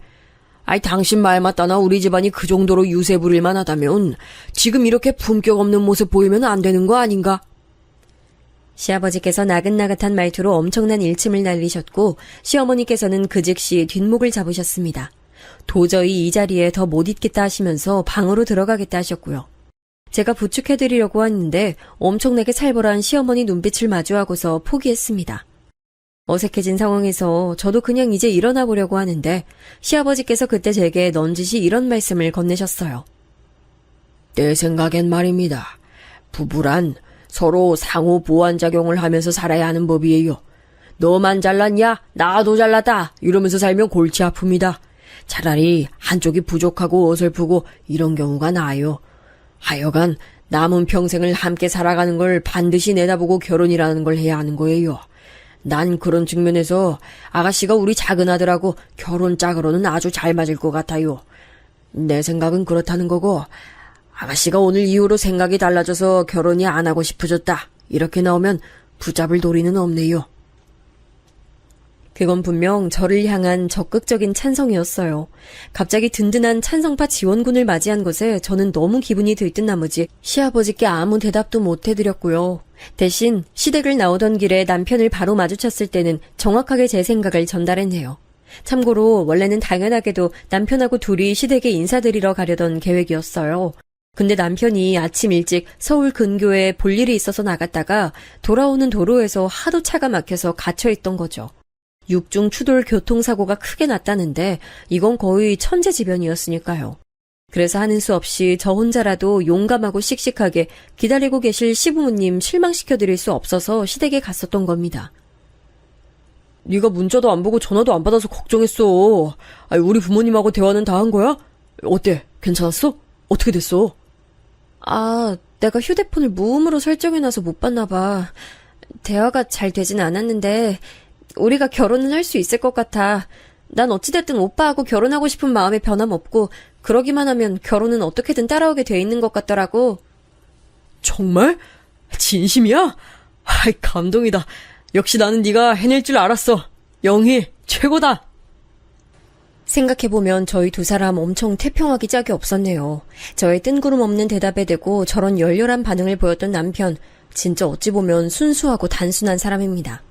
당신 말 맞다나 우리 집안이 그 정도로 유세 부릴만 하다면 지금 이렇게 품격 없는 모습 보이면 안 되는 거 아닌가? 시아버지께서 나긋나긋한 말투로 엄청난 일침을 날리셨고 시어머니께서는 그 즉시 뒷목을 잡으셨습니다. 도저히 이 자리에 더 못 있겠다 하시면서 방으로 들어가겠다 하셨고요. 제가 부축해드리려고 했는데 엄청나게 살벌한 시어머니 눈빛을 마주하고서 포기했습니다. 어색해진 상황에서 저도 그냥 이제 일어나 보려고 하는데 시아버지께서 그때 제게 넌지시 이런 말씀을 건네셨어요. 내 생각엔 말입니다. 부부란 서로 상호 보완작용을 하면서 살아야 하는 법이에요. 너만 잘났냐? 나도 잘났다. 이러면서 살면 골치 아픕니다. 차라리 한쪽이 부족하고 어설프고 이런 경우가 나아요. 하여간 남은 평생을 함께 살아가는 걸 반드시 내다보고 결혼이라는 걸 해야 하는 거예요. 난 그런 측면에서 아가씨가 우리 작은 아들하고 결혼 짝으로는 아주 잘 맞을 것 같아요. 내 생각은 그렇다는 거고, 아가씨가 오늘 이후로 생각이 달라져서 결혼이 안 하고 싶어졌다. 이렇게 나오면 붙잡을 도리는 없네요. 그건 분명 저를 향한 적극적인 찬성이었어요. 갑자기 든든한 찬성파 지원군을 맞이한 것에 저는 너무 기분이 들뜬 나머지 시아버지께 아무 대답도 못 해드렸고요. 대신 시댁을 나오던 길에 남편을 바로 마주쳤을 때는 정확하게 제 생각을 전달했네요. 참고로 원래는 당연하게도 남편하고 둘이 시댁에 인사드리러 가려던 계획이었어요. 근데 남편이 아침 일찍 서울 근교에 볼 일이 있어서 나갔다가 돌아오는 도로에서 하도 차가 막혀서 갇혀있던 거죠. 육중 추돌 교통사고가 크게 났다는데 이건 거의 천재지변이었으니까요. 그래서 하는 수 없이 저 혼자라도 용감하고 씩씩하게 기다리고 계실 시부모님 실망시켜드릴 수 없어서 시댁에 갔었던 겁니다. 네가 문자도 안 보고 전화도 안 받아서 걱정했어. 아니, 우리 부모님하고 대화는 다 한 거야? 어때? 괜찮았어? 어떻게 됐어? 내가 휴대폰을 무음으로 설정해놔서 못 봤나 봐. 대화가 잘 되진 않았는데 우리가 결혼은 할 수 있을 것 같아. 난 어찌됐든 오빠하고 결혼하고 싶은 마음에 변함없고 그러기만 하면 결혼은 어떻게든 따라오게 돼 있는 것 같더라고. 정말? 진심이야? 아이, 감동이다. 역시 나는 네가 해낼 줄 알았어. 영희, 최고다. 생각해보면 저희 두 사람 엄청 태평하기 짝이 없었네요. 저의 뜬구름 없는 대답에 대고 저런 열렬한 반응을 보였던 남편, 진짜 어찌 보면 순수하고 단순한 사람입니다.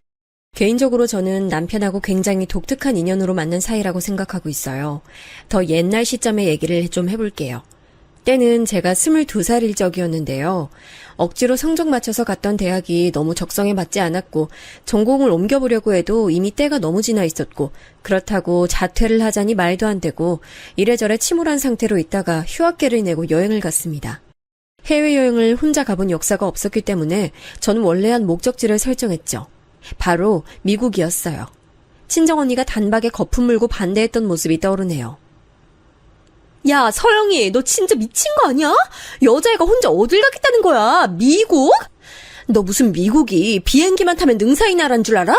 개인적으로 저는 남편하고 굉장히 독특한 인연으로 맞는 사이라고 생각하고 있어요. 더 옛날 시점의 얘기를 좀 해볼게요. 때는 제가 22살일 적이었는데요. 억지로 성적 맞춰서 갔던 대학이 너무 적성에 맞지 않았고 전공을 옮겨보려고 해도 이미 때가 너무 지나 있었고 그렇다고 자퇴를 하자니 말도 안 되고 이래저래 침울한 상태로 있다가 휴학계를 내고 여행을 갔습니다. 해외여행을 혼자 가본 역사가 없었기 때문에 저는 원래 한 목적지를 설정했죠. 바로 미국이었어요. 친정언니가 단박에 거품 물고 반대했던 모습이 떠오르네요. 야, 서영이, 너 진짜 미친 거 아니야? 여자애가 혼자 어딜 가겠다는 거야? 미국? 너 무슨 미국이 비행기만 타면 능사이 나라인 줄 알아?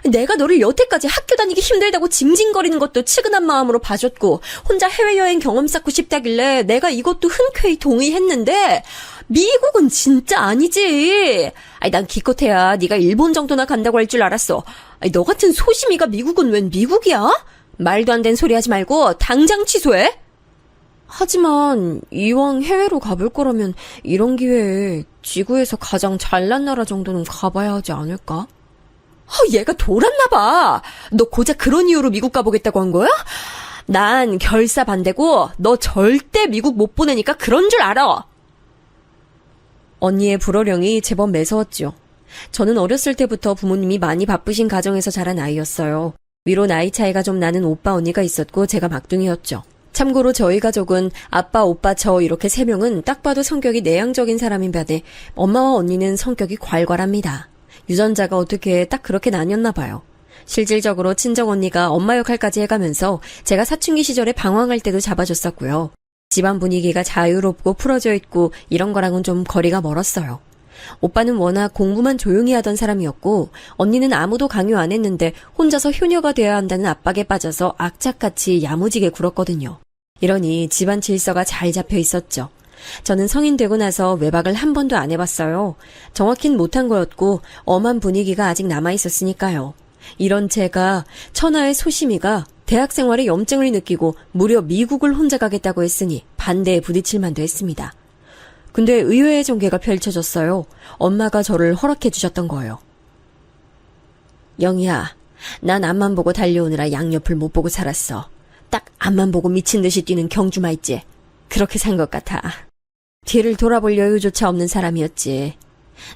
내가 너를 여태까지 학교 다니기 힘들다고 징징거리는 것도 측은한 마음으로 봐줬고 혼자 해외여행 경험 쌓고 싶다길래 내가 이것도 흔쾌히 동의했는데 미국은 진짜 아니지. 난 기껏해야 네가 일본 정도나 간다고 할 줄 알았어. 너 같은 소심이가 미국은 웬 미국이야? 말도 안 되는 소리 하지 말고 당장 취소해. 하지만 이왕 해외로 가볼 거라면 이런 기회에 지구에서 가장 잘난 나라 정도는 가봐야 하지 않을까? 얘가 돌았나 봐. 너 고작 그런 이유로 미국 가보겠다고 한 거야? 난 결사 반대고 너 절대 미국 못 보내니까 그런 줄 알아. 언니의 불어령이 제법 매서웠죠. 저는 어렸을 때부터 부모님이 많이 바쁘신 가정에서 자란 아이였어요. 위로 나이 차이가 좀 나는 오빠 언니가 있었고 제가 막둥이였죠. 참고로 저희 가족은 아빠, 오빠, 저 이렇게 세 명은 딱 봐도 성격이 내향적인 사람인 반에 엄마와 언니는 성격이 괄괄합니다. 유전자가 어떻게 딱 그렇게 나뉘었나 봐요. 실질적으로 친정언니가 엄마 역할까지 해가면서 제가 사춘기 시절에 방황할 때도 잡아줬었고요. 집안 분위기가 자유롭고 풀어져 있고 이런 거랑은 좀 거리가 멀었어요. 오빠는 워낙 공부만 조용히 하던 사람이었고 언니는 아무도 강요 안 했는데 혼자서 효녀가 되어야 한다는 압박에 빠져서 악착같이 야무지게 굴었거든요. 이러니 집안 질서가 잘 잡혀 있었죠. 저는 성인 되고 나서 외박을 한 번도 안 해봤어요. 정확히는 못한 거였고 엄한 분위기가 아직 남아있었으니까요. 이런 제가 천하의 소심이가 대학 생활에 염증을 느끼고 무려 미국을 혼자 가겠다고 했으니 반대에 부딪힐 만도 했습니다. 근데 의외의 전개가 펼쳐졌어요. 엄마가 저를 허락해 주셨던 거예요. 영희야, 난 앞만 보고 달려오느라 양옆을 못 보고 살았어. 딱 앞만 보고 미친 듯이 뛰는 경주마 있지? 그렇게 산 것 같아. 뒤를 돌아볼 여유조차 없는 사람이었지.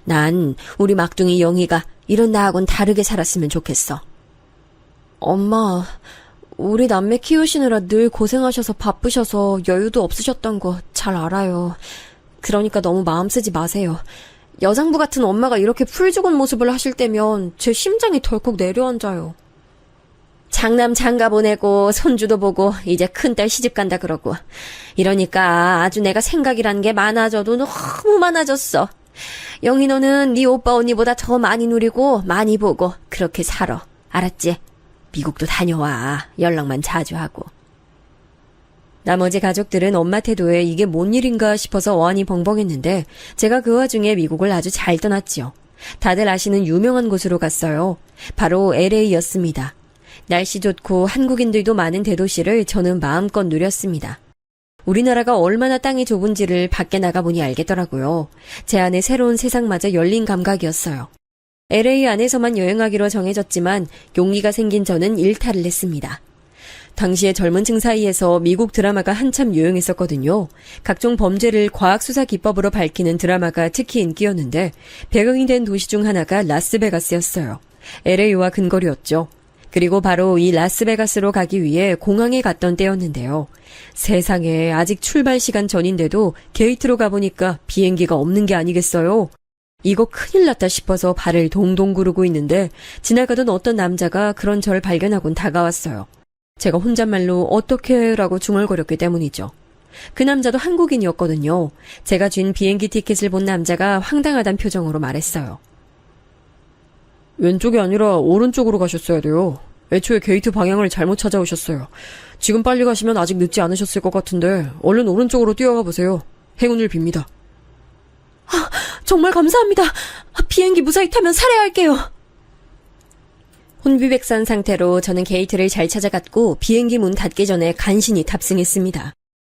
난 우리 막둥이 영희가 이런 나하고는 다르게 살았으면 좋겠어. 엄마, 우리 남매 키우시느라 늘 고생하셔서 바쁘셔서 여유도 없으셨던 거 잘 알아요. 그러니까 너무 마음 쓰지 마세요. 여장부 같은 엄마가 이렇게 풀 죽은 모습을 하실 때면 제 심장이 덜컥 내려앉아요. 장남 장가 보내고 손주도 보고 이제 큰딸 시집 간다 그러고 이러니까 아주 내가 생각이란 게 많아져도 너무 많아졌어. 영희 너는 네 오빠 언니보다 더 많이 누리고 많이 보고 그렇게 살아. 알았지? 미국도 다녀와. 연락만 자주 하고. 나머지 가족들은 엄마 태도에 이게 뭔 일인가 싶어서 어안이 벙벙했는데 제가 그 와중에 미국을 아주 잘 떠났지요. 다들 아시는 유명한 곳으로 갔어요. 바로 LA였습니다. 날씨 좋고 한국인들도 많은 대도시를 저는 마음껏 누렸습니다. 우리나라가 얼마나 땅이 좁은지를 밖에 나가보니 알겠더라고요. 제 안에 새로운 세상마저 열린 감각이었어요. LA 안에서만 여행하기로 정해졌지만 용기가 생긴 저는 일탈을 했습니다. 당시에 젊은 층 사이에서 미국 드라마가 한참 유행했었거든요. 각종 범죄를 과학수사 기법으로 밝히는 드라마가 특히 인기였는데 배경이 된 도시 중 하나가 라스베가스였어요. LA와 근거리였죠. 그리고 바로 이 라스베가스로 가기 위해 공항에 갔던 때였는데요. 세상에 아직 출발 시간 전인데도 게이트로 가보니까 비행기가 없는 게 아니겠어요? 이거 큰일 났다 싶어서 발을 동동 구르고 있는데 지나가던 어떤 남자가 그런 저를 발견하곤 다가왔어요. 제가 혼잣말로 어떻게 라고 중얼거렸기 때문이죠. 그 남자도 한국인이었거든요. 제가 준 비행기 티켓을 본 남자가 황당하단 표정으로 말했어요. 왼쪽이 아니라 오른쪽으로 가셨어야 돼요. 애초에 게이트 방향을 잘못 찾아오셨어요. 지금 빨리 가시면 아직 늦지 않으셨을 것 같은데 얼른 오른쪽으로 뛰어가 보세요. 행운을 빕니다. 정말 감사합니다. 비행기 무사히 타면 살해할게요. 혼비백산 상태로 저는 게이트를 잘 찾아갔고 비행기 문 닫기 전에 간신히 탑승했습니다.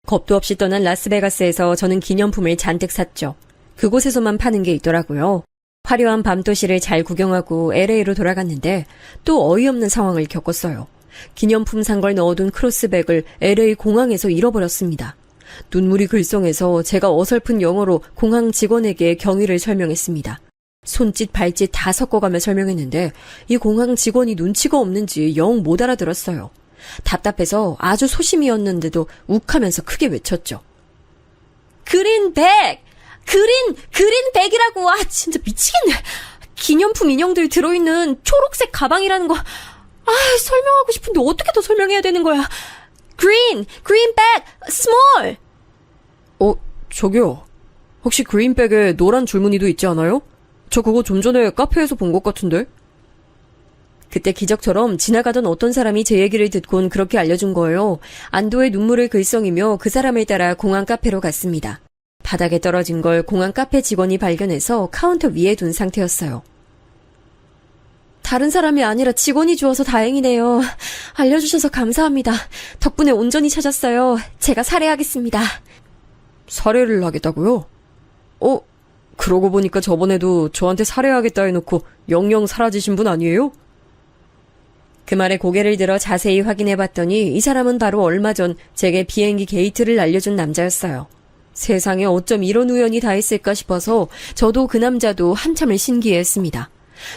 겁도 없이 떠난 라스베가스에서 저는 기념품을 잔뜩 샀죠. 그곳에서만 파는 게 있더라고요. 화려한 밤도시를 잘 구경하고 LA로 돌아갔는데 또 어이없는 상황을 겪었어요. 기념품 산 걸 넣어둔 크로스백을 LA 공항에서 잃어버렸습니다. 눈물이 글썽해서 제가 어설픈 영어로 공항 직원에게 경위를 설명했습니다. 손짓 발짓 다 섞어가며 설명했는데 이 공항 직원이 눈치가 없는지 영 못 알아들었어요. 답답해서 아주 소심이었는데도 욱하면서 크게 외쳤죠. 그린백! 그린백이라고! 아, 진짜 미치겠네. 기념품 인형들 들어있는 초록색 가방이라는 거. 설명하고 싶은데 어떻게 더 설명해야 되는 거야. 그린백, 스몰! 저기요. 혹시 그린백에 노란 줄무늬도 있지 않아요? 저 그거 좀 전에 카페에서 본 것 같은데? 그때 기적처럼 지나가던 어떤 사람이 제 얘기를 듣곤 그렇게 알려준 거예요. 안도의 눈물을 글썽이며 그 사람을 따라 공항 카페로 갔습니다. 바닥에 떨어진 걸 공항 카페 직원이 발견해서 카운터 위에 둔 상태였어요. 다른 사람이 아니라 직원이 주어서 다행이네요. 알려주셔서 감사합니다. 덕분에 온전히 찾았어요. 제가 살해하겠습니다. 살해를 하겠다고요? 그러고 보니까 저번에도 저한테 살해하겠다 해놓고 영영 사라지신 분 아니에요? 그 말에 고개를 들어 자세히 확인해봤더니 이 사람은 바로 얼마 전 제게 비행기 게이트를 알려준 남자였어요. 세상에 어쩜 이런 우연이 다 있을까 싶어서 저도 그 남자도 한참을 신기해했습니다.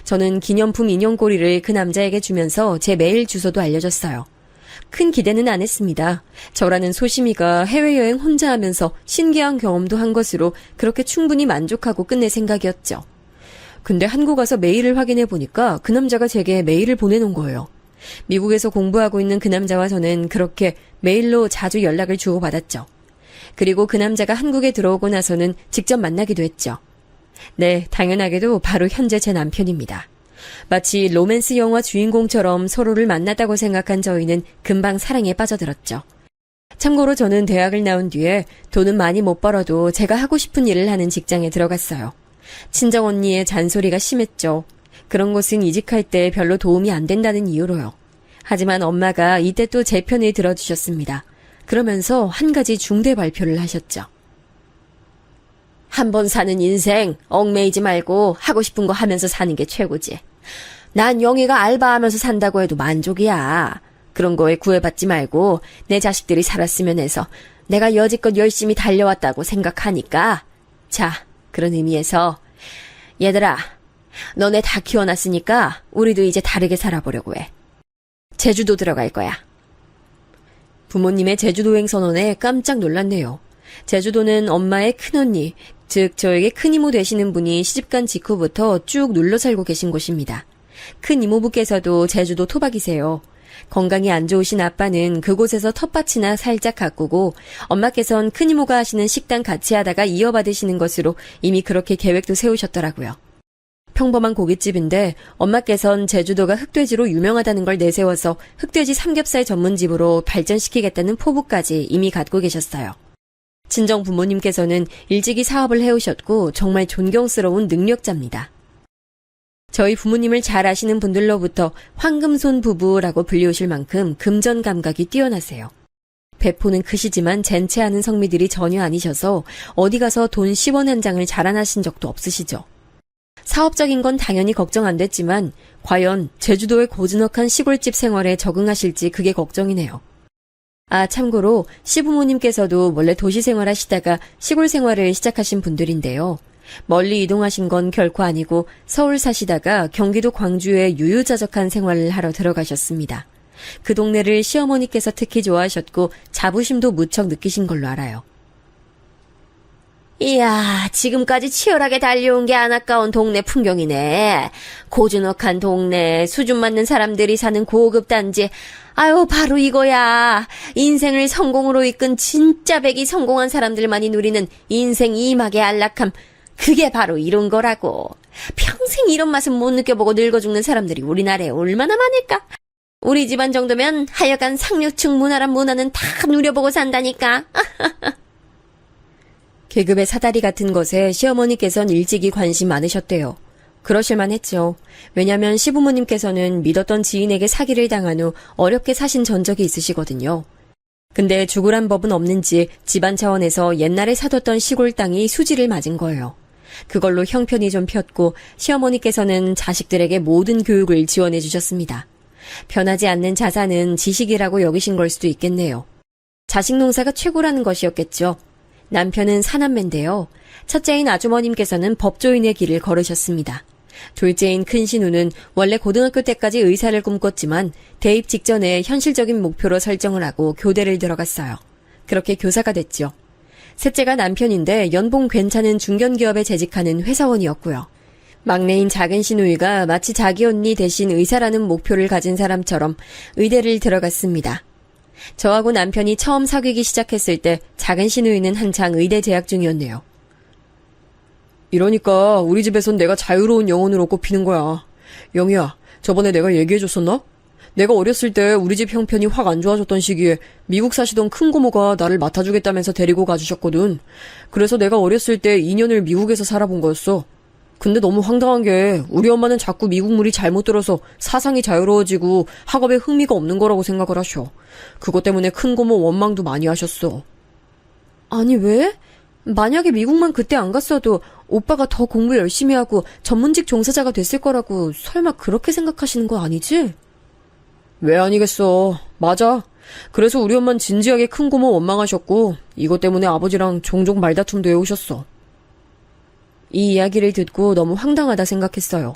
저는 기념품 인형꼬리를 그 남자에게 주면서 제 메일 주소도 알려줬어요. 큰 기대는 안 했습니다. 저라는 소심이가 해외여행 혼자 하면서 신기한 경험도 한 것으로 그렇게 충분히 만족하고 끝낼 생각이었죠. 근데 한국 와서 메일을 확인해보니까 그 남자가 제게 메일을 보내놓은 거예요. 미국에서 공부하고 있는 그 남자와 저는 그렇게 메일로 자주 연락을 주고받았죠. 그리고 그 남자가 한국에 들어오고 나서는 직접 만나기도 했죠. 네, 당연하게도 바로 현재 제 남편입니다. 마치 로맨스 영화 주인공처럼 서로를 만났다고 생각한 저희는 금방 사랑에 빠져들었죠. 참고로 저는 대학을 나온 뒤에 돈은 많이 못 벌어도 제가 하고 싶은 일을 하는 직장에 들어갔어요. 친정언니의 잔소리가 심했죠. 그런 곳은 이직할 때 별로 도움이 안 된다는 이유로요. 하지만 엄마가 이때 또 제 편을 들어주셨습니다. 그러면서 한 가지 중대 발표를 하셨죠. 한 번 사는 인생 얽매이지 말고 하고 싶은 거 하면서 사는 게 최고지. 난 영희가 알바하면서 산다고 해도 만족이야. 그런 거에 구애받지 말고 내 자식들이 살았으면 해서 내가 여지껏 열심히 달려왔다고 생각하니까. 자, 그런 의미에서 얘들아, 너네 다 키워놨으니까 우리도 이제 다르게 살아보려고 해. 제주도 들어갈 거야. 부모님의 제주도행 선언에 깜짝 놀랐네요. 제주도는 엄마의 큰언니, 즉 저에게 큰 이모 되시는 분이 시집간 직후부터 쭉 눌러 살고 계신 곳입니다. 큰 이모부께서도 제주도 토박이세요. 건강이 안 좋으신 아빠는 그곳에서 텃밭이나 살짝 가꾸고 엄마께선 큰 이모가 하시는 식당 같이 하다가 이어받으시는 것으로 이미 그렇게 계획도 세우셨더라고요. 평범한 고깃집인데 엄마께선 제주도가 흑돼지로 유명하다는 걸 내세워서 흑돼지 삼겹살 전문집으로 발전시키겠다는 포부까지 이미 갖고 계셨어요. 친정 부모님께서는 일찍이 사업을 해오셨고 정말 존경스러운 능력자입니다. 저희 부모님을 잘 아시는 분들로부터 황금손 부부라고 불리우실 만큼 금전 감각이 뛰어나세요. 배포는 크시지만 젠체하는 성미들이 전혀 아니셔서 어디 가서 돈 10원 한 장을 자랑하신 적도 없으시죠. 사업적인 건 당연히 걱정 안 됐지만 과연 제주도의 고즈넉한 시골집 생활에 적응하실지 그게 걱정이네요. 아, 참고로 시부모님께서도 원래 도시 생활하시다가 시골 생활을 시작하신 분들인데요. 멀리 이동하신 건 결코 아니고 서울 사시다가 경기도 광주에 유유자적한 생활을 하러 들어가셨습니다. 그 동네를 시어머니께서 특히 좋아하셨고 자부심도 무척 느끼신 걸로 알아요. 이야, 지금까지 치열하게 달려온 게 안 아까운 동네 풍경이네. 고즈넉한 동네, 수준 맞는 사람들이 사는 고급 단지. 아유, 바로 이거야. 인생을 성공으로 이끈 진짜 백이 성공한 사람들만이 누리는 인생 이막의 안락함. 그게 바로 이런 거라고. 평생 이런 맛은 못 느껴보고 늙어 죽는 사람들이 우리나라에 얼마나 많을까? 우리 집안 정도면 하여간 상류층 문화란 문화는 다 누려보고 산다니까. 계급의 사다리 같은 것에 시어머니께선 일찍이 관심 많으셨대요. 그러실만 했죠. 왜냐면 시부모님께서는 믿었던 지인에게 사기를 당한 후 어렵게 사신 전적이 있으시거든요. 근데 죽으란 법은 없는지 집안 차원에서 옛날에 사뒀던 시골 땅이 수지를 맞은 거예요. 그걸로 형편이 좀 폈고 시어머니께서는 자식들에게 모든 교육을 지원해 주셨습니다. 변하지 않는 자산은 지식이라고 여기신 걸 수도 있겠네요. 자식 농사가 최고라는 것이었겠죠. 남편은 사남매인데요. 첫째인 아주머님께서는 법조인의 길을 걸으셨습니다. 둘째인 큰 신우는 원래 고등학교 때까지 의사를 꿈꿨지만 대입 직전에 현실적인 목표로 설정을 하고 교대를 들어갔어요. 그렇게 교사가 됐죠. 셋째가 남편인데 연봉 괜찮은 중견기업에 재직하는 회사원이었고요. 막내인 작은 신우이가 마치 자기 언니 대신 의사라는 목표를 가진 사람처럼 의대를 들어갔습니다. 저하고 남편이 처음 사귀기 시작했을 때 작은 신우이는 한창 의대 재학 중이었네요. 이러니까 우리 집에선 내가 자유로운 영혼으로 꼽히는 거야. 영희야, 저번에 내가 얘기해줬었나? 내가 어렸을 때 우리 집 형편이 확 안 좋아졌던 시기에 미국 사시던 큰 고모가 나를 맡아주겠다면서 데리고 가주셨거든. 그래서 내가 어렸을 때 2년을 미국에서 살아본 거였어. 근데 너무 황당한 게 우리 엄마는 자꾸 미국 물이 잘못 들어서 사상이 자유로워지고 학업에 흥미가 없는 거라고 생각을 하셔. 그것 때문에 큰 고모 원망도 많이 하셨어. 아니 왜? 만약에 미국만 그때 안 갔어도 오빠가 더 공부 열심히 하고 전문직 종사자가 됐을 거라고 설마 그렇게 생각하시는 거 아니지? 왜 아니겠어. 맞아. 그래서 우리 엄마는 진지하게 큰 고모 원망하셨고 이것 때문에 아버지랑 종종 말다툼도 해오셨어. 이 이야기를 듣고 너무 황당하다 생각했어요.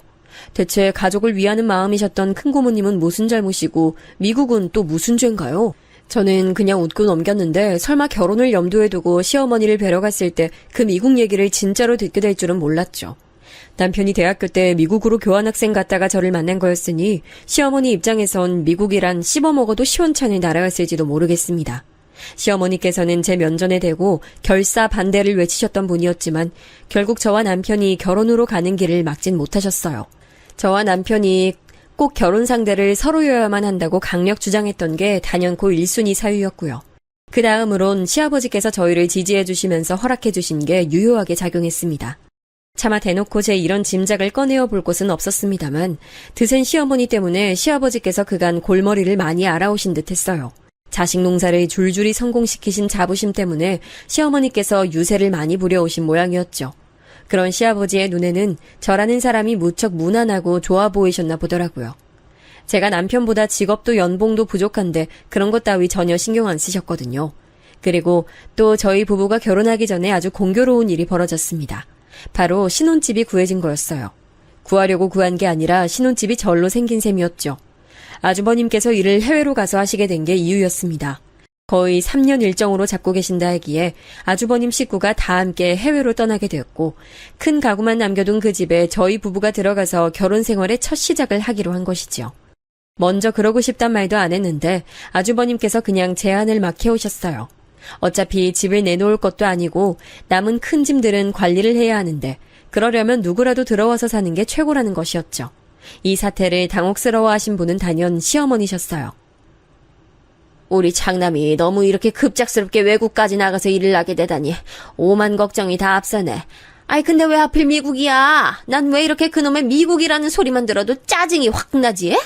대체 가족을 위하는 마음이셨던 큰고모님은 무슨 잘못이고 미국은 또 무슨 죄인가요? 저는 그냥 웃고 넘겼는데 설마 결혼을 염두에 두고 시어머니를 뵈러 갔을 때 그 미국 얘기를 진짜로 듣게 될 줄은 몰랐죠. 남편이 대학교 때 미국으로 교환학생 갔다가 저를 만난 거였으니 시어머니 입장에선 미국이란 씹어먹어도 시원찮을 나라였을지도 모르겠습니다. 시어머니께서는 제 면전에 대고 결사 반대를 외치셨던 분이었지만 결국 저와 남편이 결혼으로 가는 길을 막진 못하셨어요. 저와 남편이 꼭 결혼 상대를 서로여야만 한다고 강력 주장했던 게 단연코 1순위 사유였고요. 그 다음으론 시아버지께서 저희를 지지해 주시면서 허락해 주신 게 유효하게 작용했습니다. 차마 대놓고 제 이런 짐작을 꺼내어 볼 곳은 없었습니다만 드센 시어머니 때문에 시아버지께서 그간 골머리를 많이 알아오신 듯 했어요. 자식 농사를 줄줄이 성공시키신 자부심 때문에 시어머니께서 유세를 많이 부려오신 모양이었죠. 그런 시아버지의 눈에는 저라는 사람이 무척 무난하고 좋아 보이셨나 보더라고요. 제가 남편보다 직업도 연봉도 부족한데 그런 것 따위 전혀 신경 안 쓰셨거든요. 그리고 또 저희 부부가 결혼하기 전에 아주 공교로운 일이 벌어졌습니다. 바로 신혼집이 구해진 거였어요. 구하려고 구한 게 아니라 신혼집이 절로 생긴 셈이었죠. 아주버님께서 일을 해외로 가서 하시게 된 게 이유였습니다. 거의 3년 일정으로 잡고 계신다 하기에 아주버님 식구가 다 함께 해외로 떠나게 되었고 큰 가구만 남겨둔 그 집에 저희 부부가 들어가서 결혼 생활의 첫 시작을 하기로 한 것이지요. 먼저 그러고 싶단 말도 안 했는데 아주버님께서 그냥 제안을 막 해오셨어요. 어차피 집을 내놓을 것도 아니고 남은 큰 짐들은 관리를 해야 하는데 그러려면 누구라도 들어와서 사는 게 최고라는 것이었죠. 이 사태를 당혹스러워하신 분은 단연 시어머니셨어요. 우리 장남이 너무 이렇게 급작스럽게 외국까지 나가서 일을 하게 되다니 오만 걱정이 다 앞서네. 아이 근데 왜 하필 미국이야? 난 왜 이렇게 그놈의 미국이라는 소리만 들어도 짜증이 확 나지?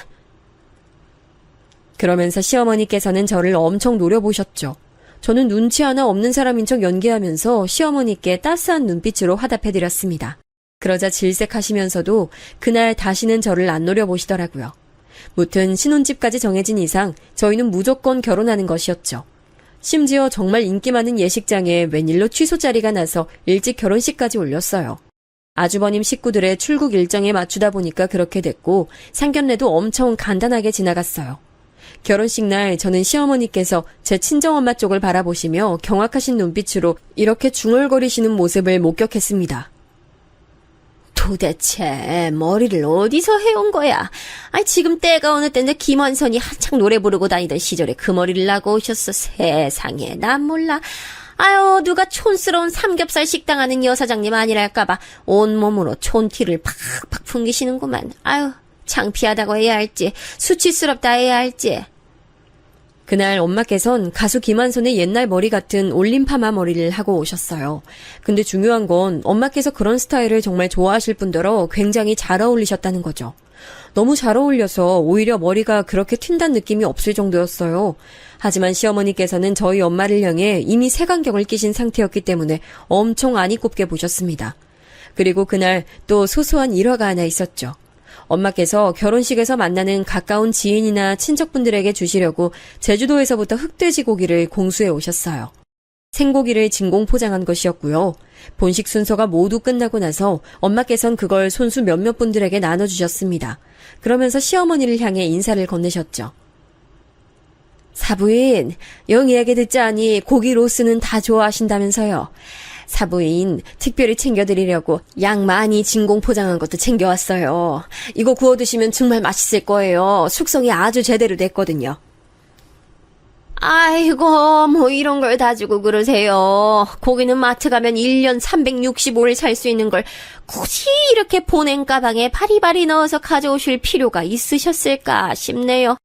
그러면서 시어머니께서는 저를 엄청 노려보셨죠. 저는 눈치 하나 없는 사람인 척 연기하면서 시어머니께 따스한 눈빛으로 화답해드렸습니다. 그러자 질색하시면서도 그날 다시는 저를 안 노려보시더라고요. 무튼 신혼집까지 정해진 이상 저희는 무조건 결혼하는 것이었죠. 심지어 정말 인기 많은 예식장에 웬일로 취소 자리가 나서 일찍 결혼식까지 올렸어요. 아주버님 식구들의 출국 일정에 맞추다 보니까 그렇게 됐고 상견례도 엄청 간단하게 지나갔어요. 결혼식 날 저는 시어머니께서 제 친정엄마 쪽을 바라보시며 경악하신 눈빛으로 이렇게 중얼거리시는 모습을 목격했습니다. 도대체 머리를 어디서 해온 거야? 아니 지금 때가 어느 때인데 김원선이 한창 노래 부르고 다니던 시절에 그 머리를 나고 오셨어. 세상에 난 몰라. 아유 누가 촌스러운 삼겹살 식당 하는 여사장님 아니랄까봐 온몸으로 촌티를 팍팍 풍기시는구만. 아유 창피하다고 해야 할지 수치스럽다 해야 할지. 그날 엄마께선 가수 김한선의 옛날 머리 같은 올림 파마 머리를 하고 오셨어요. 근데 중요한 건 엄마께서 그런 스타일을 정말 좋아하실 뿐더러 굉장히 잘 어울리셨다는 거죠. 너무 잘 어울려서 오히려 머리가 그렇게 튄다는 느낌이 없을 정도였어요. 하지만 시어머니께서는 저희 엄마를 향해 이미 색안경을 끼신 상태였기 때문에 엄청 안이 꼽게 보셨습니다. 그리고 그날 또 소소한 일화가 하나 있었죠. 엄마께서 결혼식에서 만나는 가까운 지인이나 친척분들에게 주시려고 제주도에서부터 흑돼지 고기를 공수해 오셨어요. 생고기를 진공 포장한 것이었고요. 본식 순서가 모두 끝나고 나서 엄마께선 그걸 손수 몇몇 분들에게 나눠주셨습니다. 그러면서 시어머니를 향해 인사를 건네셨죠. 사부인, 영 이야기 듣자니 고기 로스는 다 좋아하신다면서요. 사부인 특별히 챙겨드리려고 양 많이 진공 포장한 것도 챙겨왔어요. 이거 구워 드시면 정말 맛있을 거예요. 숙성이 아주 제대로 됐거든요. 아이고 뭐 이런 걸 다 주고 그러세요. 고기는 마트 가면 1년 365일 살 수 있는 걸 굳이 이렇게 보냉 가방에 바리바리 넣어서 가져오실 필요가 있으셨을까 싶네요.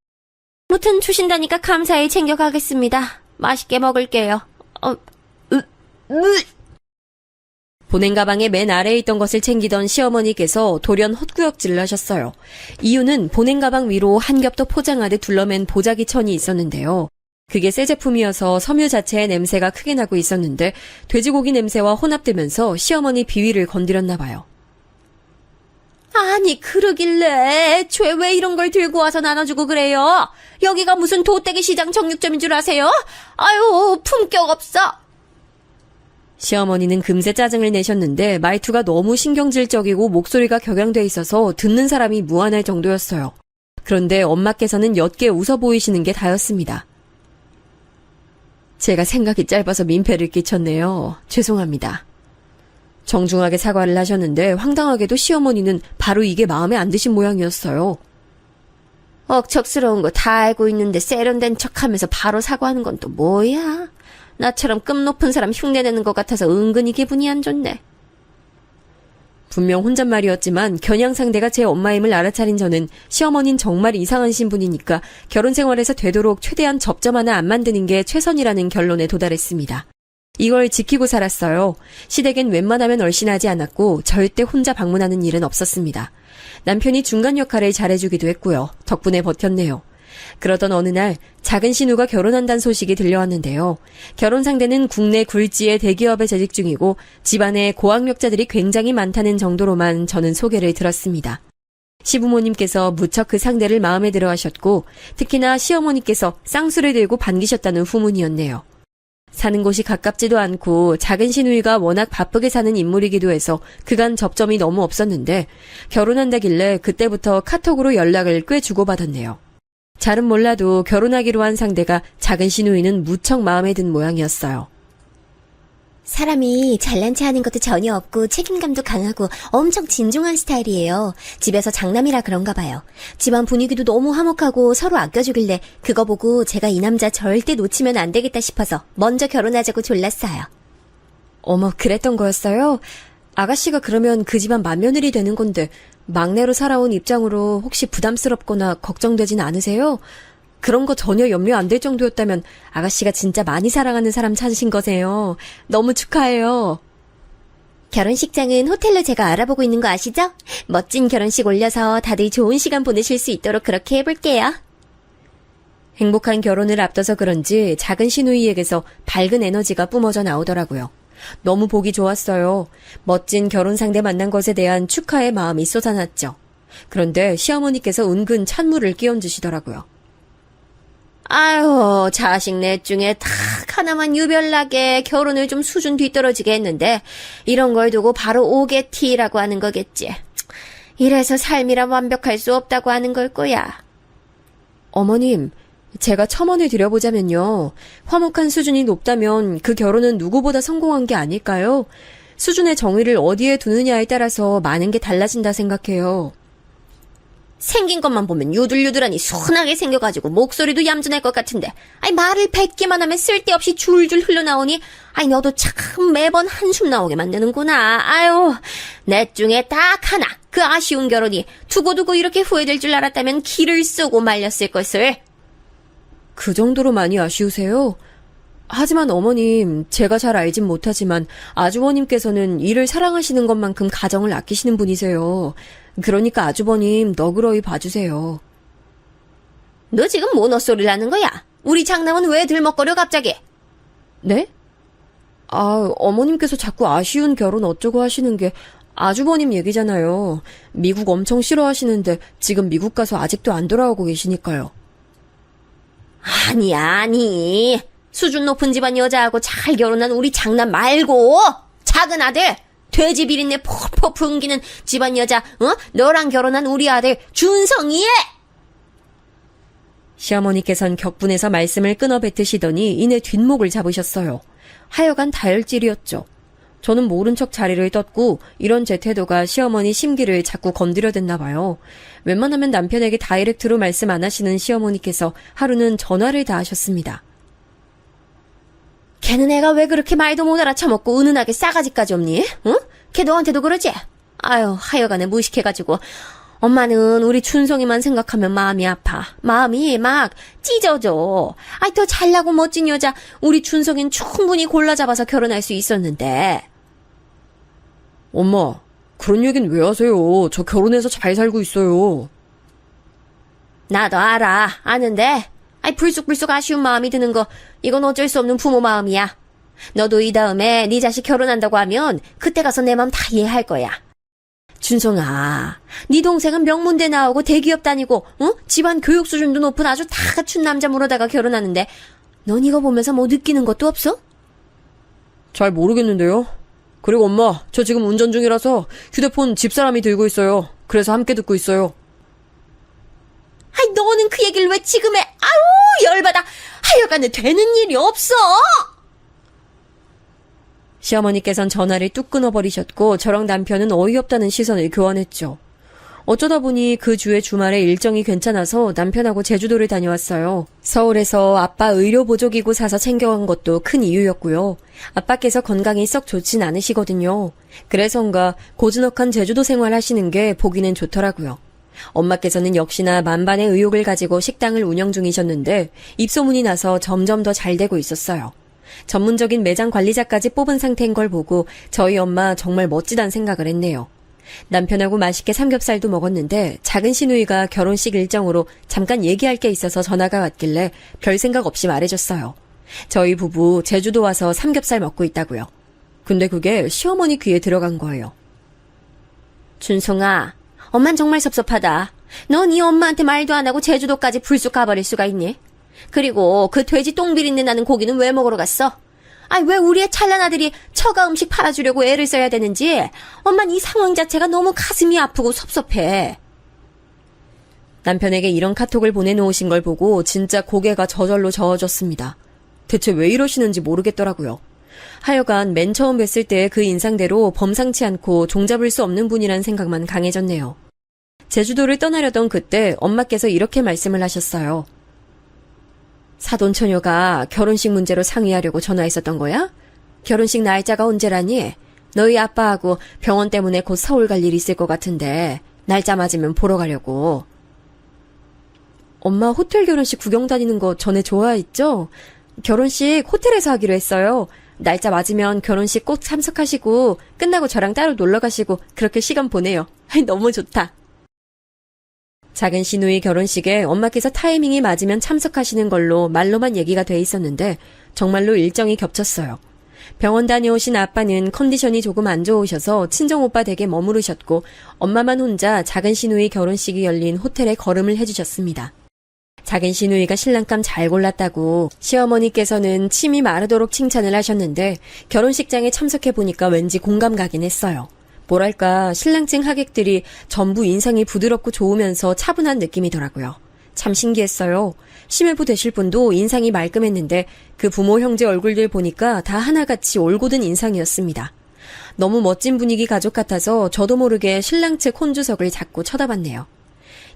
무튼 주신다니까 감사히 챙겨가겠습니다. 맛있게 먹을게요. 보냉 가방의 맨 아래에 있던 것을 챙기던 시어머니께서 돌연 헛구역질을 하셨어요. 이유는 보냉 가방 위로 한 겹 더 포장하듯 둘러맨 보자기 천이 있었는데요. 그게 새 제품이어서 섬유 자체의 냄새가 크게 나고 있었는데 돼지고기 냄새와 혼합되면서 시어머니 비위를 건드렸나 봐요. 아니 그러길래 애초에 왜 이런 걸 들고 와서 나눠주고 그래요? 여기가 무슨 도떼기 시장 정육점인 줄 아세요? 아유 품격 없어. 시어머니는 금세 짜증을 내셨는데 말투가 너무 신경질적이고 목소리가 격양돼 있어서 듣는 사람이 무안할 정도였어요. 그런데 엄마께서는 옅게 웃어 보이시는 게 다였습니다. 제가 생각이 짧아서 민폐를 끼쳤네요. 죄송합니다. 정중하게 사과를 하셨는데 황당하게도 시어머니는 바로 이게 마음에 안 드신 모양이었어요. 억척스러운 거 다 알고 있는데 세련된 척하면서 바로 사과하는 건 또 뭐야? 나처럼 급 높은 사람 흉내내는 것 같아서 은근히 기분이 안 좋네. 분명 혼잣말이었지만 겨냥 상대가 제 엄마임을 알아차린 저는 시어머니는 정말 이상한 신분이니까 결혼 생활에서 되도록 최대한 접점 하나 안 만드는 게 최선이라는 결론에 도달했습니다. 이걸 지키고 살았어요. 시댁엔 웬만하면 얼씬하지 않았고 절대 혼자 방문하는 일은 없었습니다. 남편이 중간 역할을 잘해주기도 했고요. 덕분에 버텼네요. 그러던 어느 날 작은 신우가 결혼한다는 소식이 들려왔는데요. 결혼 상대는 국내 굴지의 대기업에 재직 중이고 집안에 고학력자들이 굉장히 많다는 정도로만 저는 소개를 들었습니다. 시부모님께서 무척 그 상대를 마음에 들어 하셨고 특히나 시어머니께서 쌍수를 들고 반기셨다는 후문이었네요. 사는 곳이 가깝지도 않고 작은 시누이가 워낙 바쁘게 사는 인물이기도 해서 그간 접점이 너무 없었는데 결혼한다길래 그때부터 카톡으로 연락을 꽤 주고받았네요. 잘은 몰라도 결혼하기로 한 상대가 작은 시누이는 무척 마음에 든 모양이었어요. 사람이 잘난 체 하는 것도 전혀 없고 책임감도 강하고 엄청 진중한 스타일이에요. 집에서 장남이라 그런가 봐요. 집안 분위기도 너무 화목하고 서로 아껴주길래 그거 보고 제가 이 남자 절대 놓치면 안 되겠다 싶어서 먼저 결혼하자고 졸랐어요. 어머, 그랬던 거였어요? 아가씨가 그러면 그 집안 맏며느리 되는 건데 막내로 살아온 입장으로 혹시 부담스럽거나 걱정되진 않으세요? 그런 거 전혀 염려 안 될 정도였다면 아가씨가 진짜 많이 사랑하는 사람 찾으신 거세요. 너무 축하해요. 결혼식장은 호텔로 제가 알아보고 있는 거 아시죠? 멋진 결혼식 올려서 다들 좋은 시간 보내실 수 있도록 그렇게 해볼게요. 행복한 결혼을 앞둬서 그런지 작은 시누이에게서 밝은 에너지가 뿜어져 나오더라고요. 너무 보기 좋았어요. 멋진 결혼 상대 만난 것에 대한 축하의 마음이 쏟아났죠. 그런데 시어머니께서 은근 찬물을 끼얹으시더라고요. 아유, 자식 넷 중에 딱 하나만 유별나게 결혼을 좀 수준 뒤떨어지게 했는데 이런 걸 두고 바로 오게티라고 하는 거겠지. 이래서 삶이라 완벽할 수 없다고 하는 걸 거야. 어머님, 제가 첨언을 드려보자면요. 화목한 수준이 높다면 그 결혼은 누구보다 성공한 게 아닐까요? 수준의 정의를 어디에 두느냐에 따라서 많은 게 달라진다 생각해요. 생긴 것만 보면 유들유들하니 순하게 생겨가지고 목소리도 얌전할 것 같은데 말을 100개만 하면 쓸데없이 줄줄 흘러나오니 너도 참 매번 한숨 나오게 만드는구나. 아유, 넷 중에 딱 하나 그 아쉬운 결혼이 두고두고 이렇게 후회될 줄 알았다면 기를 쓰고 말렸을 것을. 그 정도로 많이 아쉬우세요? 하지만 어머님, 제가 잘 알진 못하지만 아주버님께서는 일을 사랑하시는 것만큼 가정을 아끼시는 분이세요. 그러니까 아주버님 너그러이 봐주세요. 너 지금 뭔 헛소리를 하는 거야? 우리 장남은 왜 들먹거려 갑자기? 네? 어머님께서 자꾸 아쉬운 결혼 어쩌고 하시는 게 아주버님 얘기잖아요. 미국 엄청 싫어하시는데 지금 미국 가서 아직도 안 돌아오고 계시니까요. 아니. 수준 높은 집안 여자하고 잘 결혼한 우리 장남 말고 작은 아들 돼지 비린내 폴폴 풍기는 집안 여자 너랑 결혼한 우리 아들 준성이. 시어머니께선 격분해서 말씀을 끊어 뱉으시더니 이내 뒷목을 잡으셨어요. 하여간 다혈질이었죠. 저는 모른 척 자리를 떴고 이런 제 태도가 시어머니 심기를 자꾸 건드려댔나 봐요. 웬만하면 남편에게 다이렉트로 말씀 안 하시는 시어머니께서 하루는 전화를 다 하셨습니다. 걔는 애가 왜 그렇게 말도 못 알아쳐먹고 은은하게 싸가지까지 없니? 응? 걔 너한테도 그러지? 아유, 하여간에 무식해가지고 엄마는 우리 춘성이만 생각하면 마음이 아파. 마음이 막 찢어져. 더 잘나고 멋진 여자 우리 춘성이는 충분히 골라 잡아서 결혼할 수 있었는데. 엄마, 그런 얘기는 왜 하세요? 저 결혼해서 잘 살고 있어요. 나도 알아. 아는데 불쑥불쑥 아쉬운 마음이 드는 거 이건 어쩔 수 없는 부모 마음이야. 너도 이 다음에 네 자식 결혼한다고 하면 그때 가서 내 마음 다 이해할 거야. 준성아, 네 동생은 명문대 나오고 대기업 다니고 집안 교육 수준도 높은 아주 다 갖춘 남자 물어다가 결혼하는데 넌 이거 보면서 뭐 느끼는 것도 없어? 잘 모르겠는데요. 그리고 엄마, 저 지금 운전 중이라서 휴대폰 집사람이 들고 있어요. 그래서 함께 듣고 있어요. 너는 그 얘기를 왜 지금 해? 아우, 열받아. 하여간에 되는 일이 없어. 시어머니께선 전화를 뚝 끊어버리셨고 저랑 남편은 어이없다는 시선을 교환했죠. 어쩌다 보니 그 주의 주말에 일정이 괜찮아서 남편하고 제주도를 다녀왔어요. 서울에서 아빠 의료보조기구 사서 챙겨간 것도 큰 이유였고요. 아빠께서 건강이 썩 좋진 않으시거든요. 그래서인가 고즈넉한 제주도 생활 하시는 게 보기는 좋더라고요. 엄마께서는 역시나 만반의 의욕을 가지고 식당을 운영 중이셨는데 입소문이 나서 점점 더 잘 되고 있었어요. 전문적인 매장 관리자까지 뽑은 상태인 걸 보고 저희 엄마 정말 멋지단 생각을 했네요. 남편하고 맛있게 삼겹살도 먹었는데 작은 시누이가 결혼식 일정으로 잠깐 얘기할 게 있어서 전화가 왔길래 별 생각 없이 말해줬어요. 저희 부부 제주도 와서 삼겹살 먹고 있다고요. 근데 그게 시어머니 귀에 들어간 거예요. 준성아, 엄만 정말 섭섭하다. 넌 이 엄마한테 말도 안 하고 제주도까지 불쑥 가버릴 수가 있니? 그리고 그 돼지 똥 비린내 나는 고기는 왜 먹으러 갔어? 왜 우리의 찰난 아들이 처가 음식 팔아주려고 애를 써야 되는지 엄만 이 상황 자체가 너무 가슴이 아프고 섭섭해. 남편에게 이런 카톡을 보내놓으신 걸 보고 진짜 고개가 저절로 저어졌습니다. 대체 왜 이러시는지 모르겠더라고요. 하여간 맨 처음 뵀을 때 그 인상대로 범상치 않고 종잡을 수 없는 분이란 생각만 강해졌네요. 제주도를 떠나려던 그때 엄마께서 이렇게 말씀을 하셨어요. 사돈처녀가 결혼식 문제로 상의하려고 전화했었던 거야? 결혼식 날짜가 언제라니? 너희 아빠하고 병원 때문에 곧 서울 갈 일이 있을 것 같은데 날짜 맞으면 보러 가려고. 엄마 호텔 결혼식 구경 다니는 거 전에 좋아했죠? 결혼식 호텔에서 하기로 했어요. 날짜 맞으면 결혼식 꼭 참석하시고 끝나고 저랑 따로 놀러 가시고 그렇게 시간 보내요. 너무 좋다. 작은 시누이 결혼식에 엄마께서 타이밍이 맞으면 참석하시는 걸로 말로만 얘기가 돼 있었는데 정말로 일정이 겹쳤어요. 병원 다녀오신 아빠는 컨디션이 조금 안 좋으셔서 친정오빠 댁에 머무르셨고 엄마만 혼자 작은 시누이 결혼식이 열린 호텔에 걸음을 해주셨습니다. 작은 시누이가 신랑감 잘 골랐다고 시어머니께서는 침이 마르도록 칭찬을 하셨는데 결혼식장에 참석해보니까 왠지 공감 가긴 했어요. 뭐랄까 신랑층 하객들이 전부 인상이 부드럽고 좋으면서 차분한 느낌이더라고요. 참 신기했어요. 시매부 되실 분도 인상이 말끔했는데 그 부모 형제 얼굴들 보니까 다 하나같이 올곧은 인상이었습니다. 너무 멋진 분위기 가족 같아서 저도 모르게 신랑 측 혼주석을 자꾸 쳐다봤네요.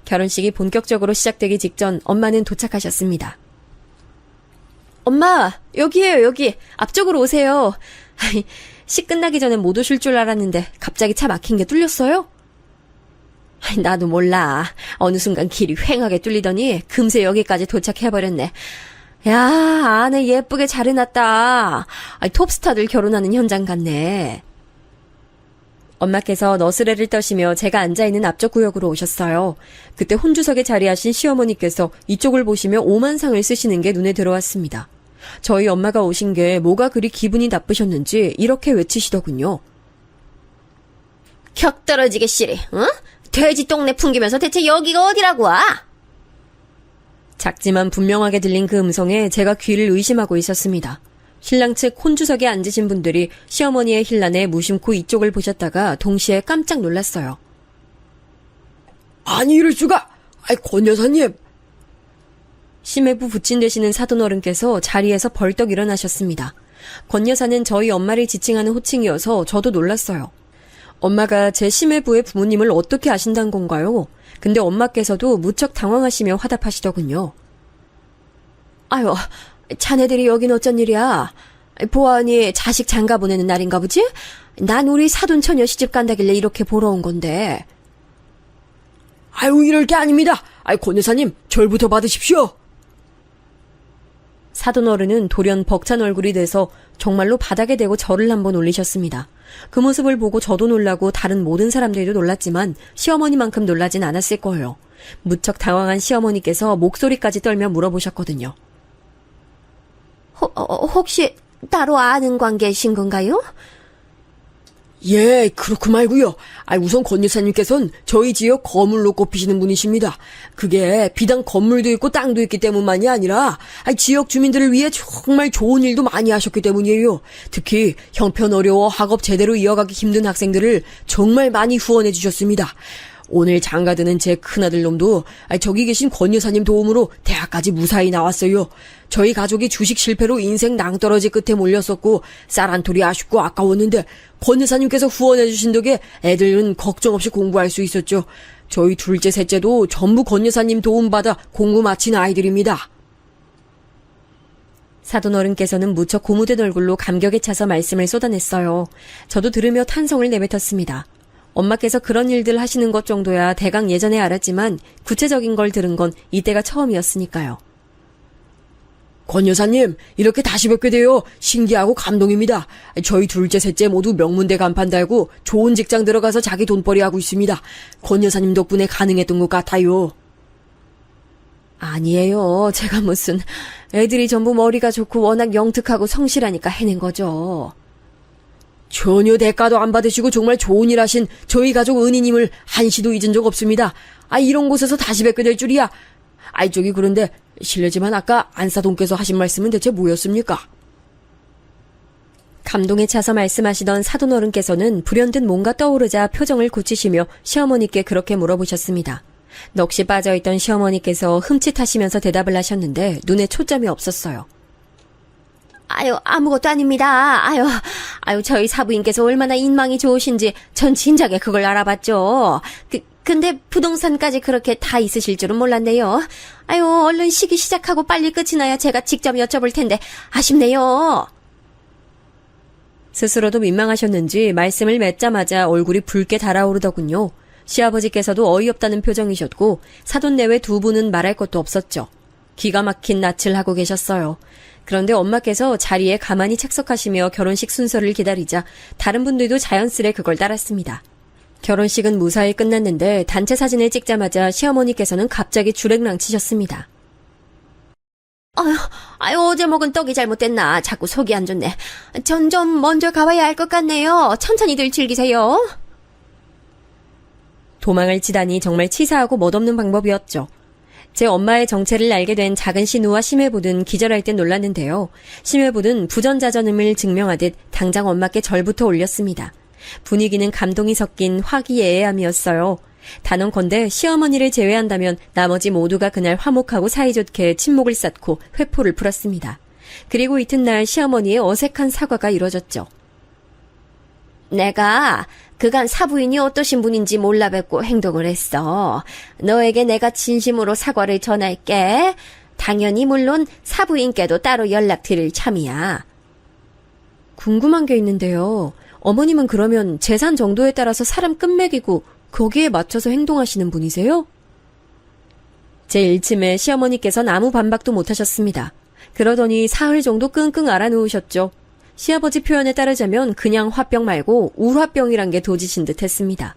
결혼식이 본격적으로 시작되기 직전 엄마는 도착하셨습니다. 엄마, 여기에요, 여기. 앞쪽으로 오세요. 식 끝나기 전에 못 오실 줄 알았는데 갑자기 차 막힌 게 뚫렸어요? 나도 몰라. 어느 순간 길이 휑하게 뚫리더니 금세 여기까지 도착해버렸네. 야, 안에 예쁘게 잘 해놨다. 톱스타들 결혼하는 현장 같네. 엄마께서 너스레를 떠시며 제가 앉아있는 앞쪽 구역으로 오셨어요. 그때 혼주석에 자리하신 시어머니께서 이쪽을 보시며 오만상을 쓰시는 게 눈에 들어왔습니다. 저희 엄마가 오신 게 뭐가 그리 기분이 나쁘셨는지 이렇게 외치시더군요. 격 떨어지게 씨리, 응? 돼지 똥내 풍기면서 대체 여기가 어디라고 와? 작지만 분명하게 들린 그 음성에 제가 귀를 의심하고 있었습니다. 신랑 측 혼주석에 앉으신 분들이 시어머니의 힐난에 무심코 이쪽을 보셨다가 동시에 깜짝 놀랐어요. 아니 이럴 수가. 권 여사님. 심해부 부친 되시는 사돈어른께서 자리에서 벌떡 일어나셨습니다. 권 여사는 저희 엄마를 지칭하는 호칭이어서 저도 놀랐어요. 엄마가 제 심해부의 부모님을 어떻게 아신다는 건가요? 근데 엄마께서도 무척 당황하시며 화답하시더군요. 아유, 자네들이 여긴 어쩐 일이야? 보아하니 자식 장가 보내는 날인가 보지? 난 우리 사돈처녀 시집 간다길래 이렇게 보러 온 건데. 아유 이럴 게 아닙니다. 권 여사님 절부터 받으십시오. 사돈어른은 돌연 벅찬 얼굴이 돼서 정말로 바닥에 대고 절을 한번 올리셨습니다. 그 모습을 보고 저도 놀라고 다른 모든 사람들도 놀랐지만 시어머니만큼 놀라진 않았을 거예요. 무척 당황한 시어머니께서 목소리까지 떨며 물어보셨거든요. 혹시 따로 아는 관계이신 건가요? 예, 그렇고 말고요. 우선 권 여사님께서는 저희 지역 거물로 꼽히시는 분이십니다. 그게 비단 건물도 있고 땅도 있기 때문만이 아니라 지역 주민들을 위해 정말 좋은 일도 많이 하셨기 때문이에요. 특히 형편 어려워 학업 제대로 이어가기 힘든 학생들을 정말 많이 후원해 주셨습니다. 오늘 장가드는 제 큰아들 놈도 저기 계신 권 여사님 도움으로 대학까지 무사히 나왔어요. 저희 가족이 주식 실패로 인생 낭떠러지 끝에 몰렸었고 쌀 한 톨이 아쉽고 아까웠는데 권 여사님께서 후원해 주신 덕에 애들은 걱정 없이 공부할 수 있었죠. 저희 둘째 셋째도 전부 권 여사님 도움받아 공부 마친 아이들입니다. 사돈어른께서는 무척 고무된 얼굴로 감격에 차서 말씀을 쏟아냈어요. 저도 들으며 탄성을 내뱉었습니다. 엄마께서 그런 일들 하시는 것 정도야 대강 예전에 알았지만 구체적인 걸 들은 건 이때가 처음이었으니까요. 권 여사님, 이렇게 다시 뵙게 되어 신기하고 감동입니다. 저희 둘째 셋째 모두 명문대 간판 달고 좋은 직장 들어가서 자기 돈벌이 하고 있습니다. 권 여사님 덕분에 가능했던 것 같아요. 아니에요. 제가 무슨 애들이 전부 머리가 좋고 워낙 영특하고 성실하니까 해낸 거죠. 전혀 대가도 안 받으시고 정말 좋은 일 하신 저희 가족 은희님을 한시도 잊은 적 없습니다. 이런 곳에서 다시 뵙게 될 줄이야. 저기 그런데 실례지만 아까 안사돈께서 하신 말씀은 대체 뭐였습니까? 감동에 차서 말씀하시던 사돈어른께서는 불현듯 뭔가 떠오르자 표정을 굳히시며 시어머니께 그렇게 물어보셨습니다. 넋이 빠져있던 시어머니께서 흠칫하시면서 대답을 하셨는데 눈에 초점이 없었어요. 아유, 아무것도 아닙니다. 아유, 저희 사부인께서 얼마나 인망이 좋으신지 전 진작에 그걸 알아봤죠. 근데 부동산까지 그렇게 다 있으실 줄은 몰랐네요. 아유, 얼른 시기 시작하고 빨리 끝이 나야 제가 직접 여쭤볼 텐데 아쉽네요. 스스로도 민망하셨는지 말씀을 맺자마자 얼굴이 붉게 달아오르더군요. 시아버지께서도 어이없다는 표정이셨고 사돈 내외 두 분은 말할 것도 없었죠. 기가 막힌 낯을 하고 계셨어요. 그런데 엄마께서 자리에 가만히 책석하시며 결혼식 순서를 기다리자 다른 분들도 자연스레 그걸 따랐습니다. 결혼식은 무사히 끝났는데 단체 사진을 찍자마자 시어머니께서는 갑자기 주랭랑 치셨습니다. 아유, 어제 먹은 떡이 잘못됐나. 자꾸 속이 안 좋네. 전 좀 먼저 가봐야 할 것 같네요. 천천히들 즐기세요. 도망을 치다니 정말 치사하고 멋없는 방법이었죠. 제 엄마의 정체를 알게 된 작은 신우와 심해보든 기절할 땐 놀랐는데요. 심해보든 부전자전음을 증명하듯 당장 엄마께 절부터 올렸습니다. 분위기는 감동이 섞인 화기애애함이었어요. 단언컨대 시어머니를 제외한다면 나머지 모두가 그날 화목하고 사이좋게 친목을 쌓고 회포를 풀었습니다. 그리고 이튿날 시어머니의 어색한 사과가 이뤄졌죠. 내가 그간 사부인이 어떠신 분인지 몰라 뵙고 행동을 했어. 너에게 내가 진심으로 사과를 전할게. 당연히 물론 사부인께도 따로 연락드릴 참이야. 궁금한 게 있는데요. 어머님은 그러면 재산 정도에 따라서 사람 끝매기고 거기에 맞춰서 행동하시는 분이세요? 제 일침에 시어머니께서는 아무 반박도 못하셨습니다. 그러더니 사흘 정도 끙끙 앓아누우셨죠. 시아버지 표현에 따르자면 그냥 화병 말고 울화병이란 게 도지신 듯 했습니다.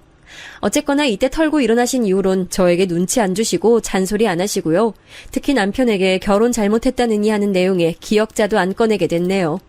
어쨌거나 이때 털고 일어나신 이후론 저에게 눈치 안 주시고 잔소리 안 하시고요. 특히 남편에게 결혼 잘못했다느니 하는 내용의 기억자도 안 꺼내게 됐네요.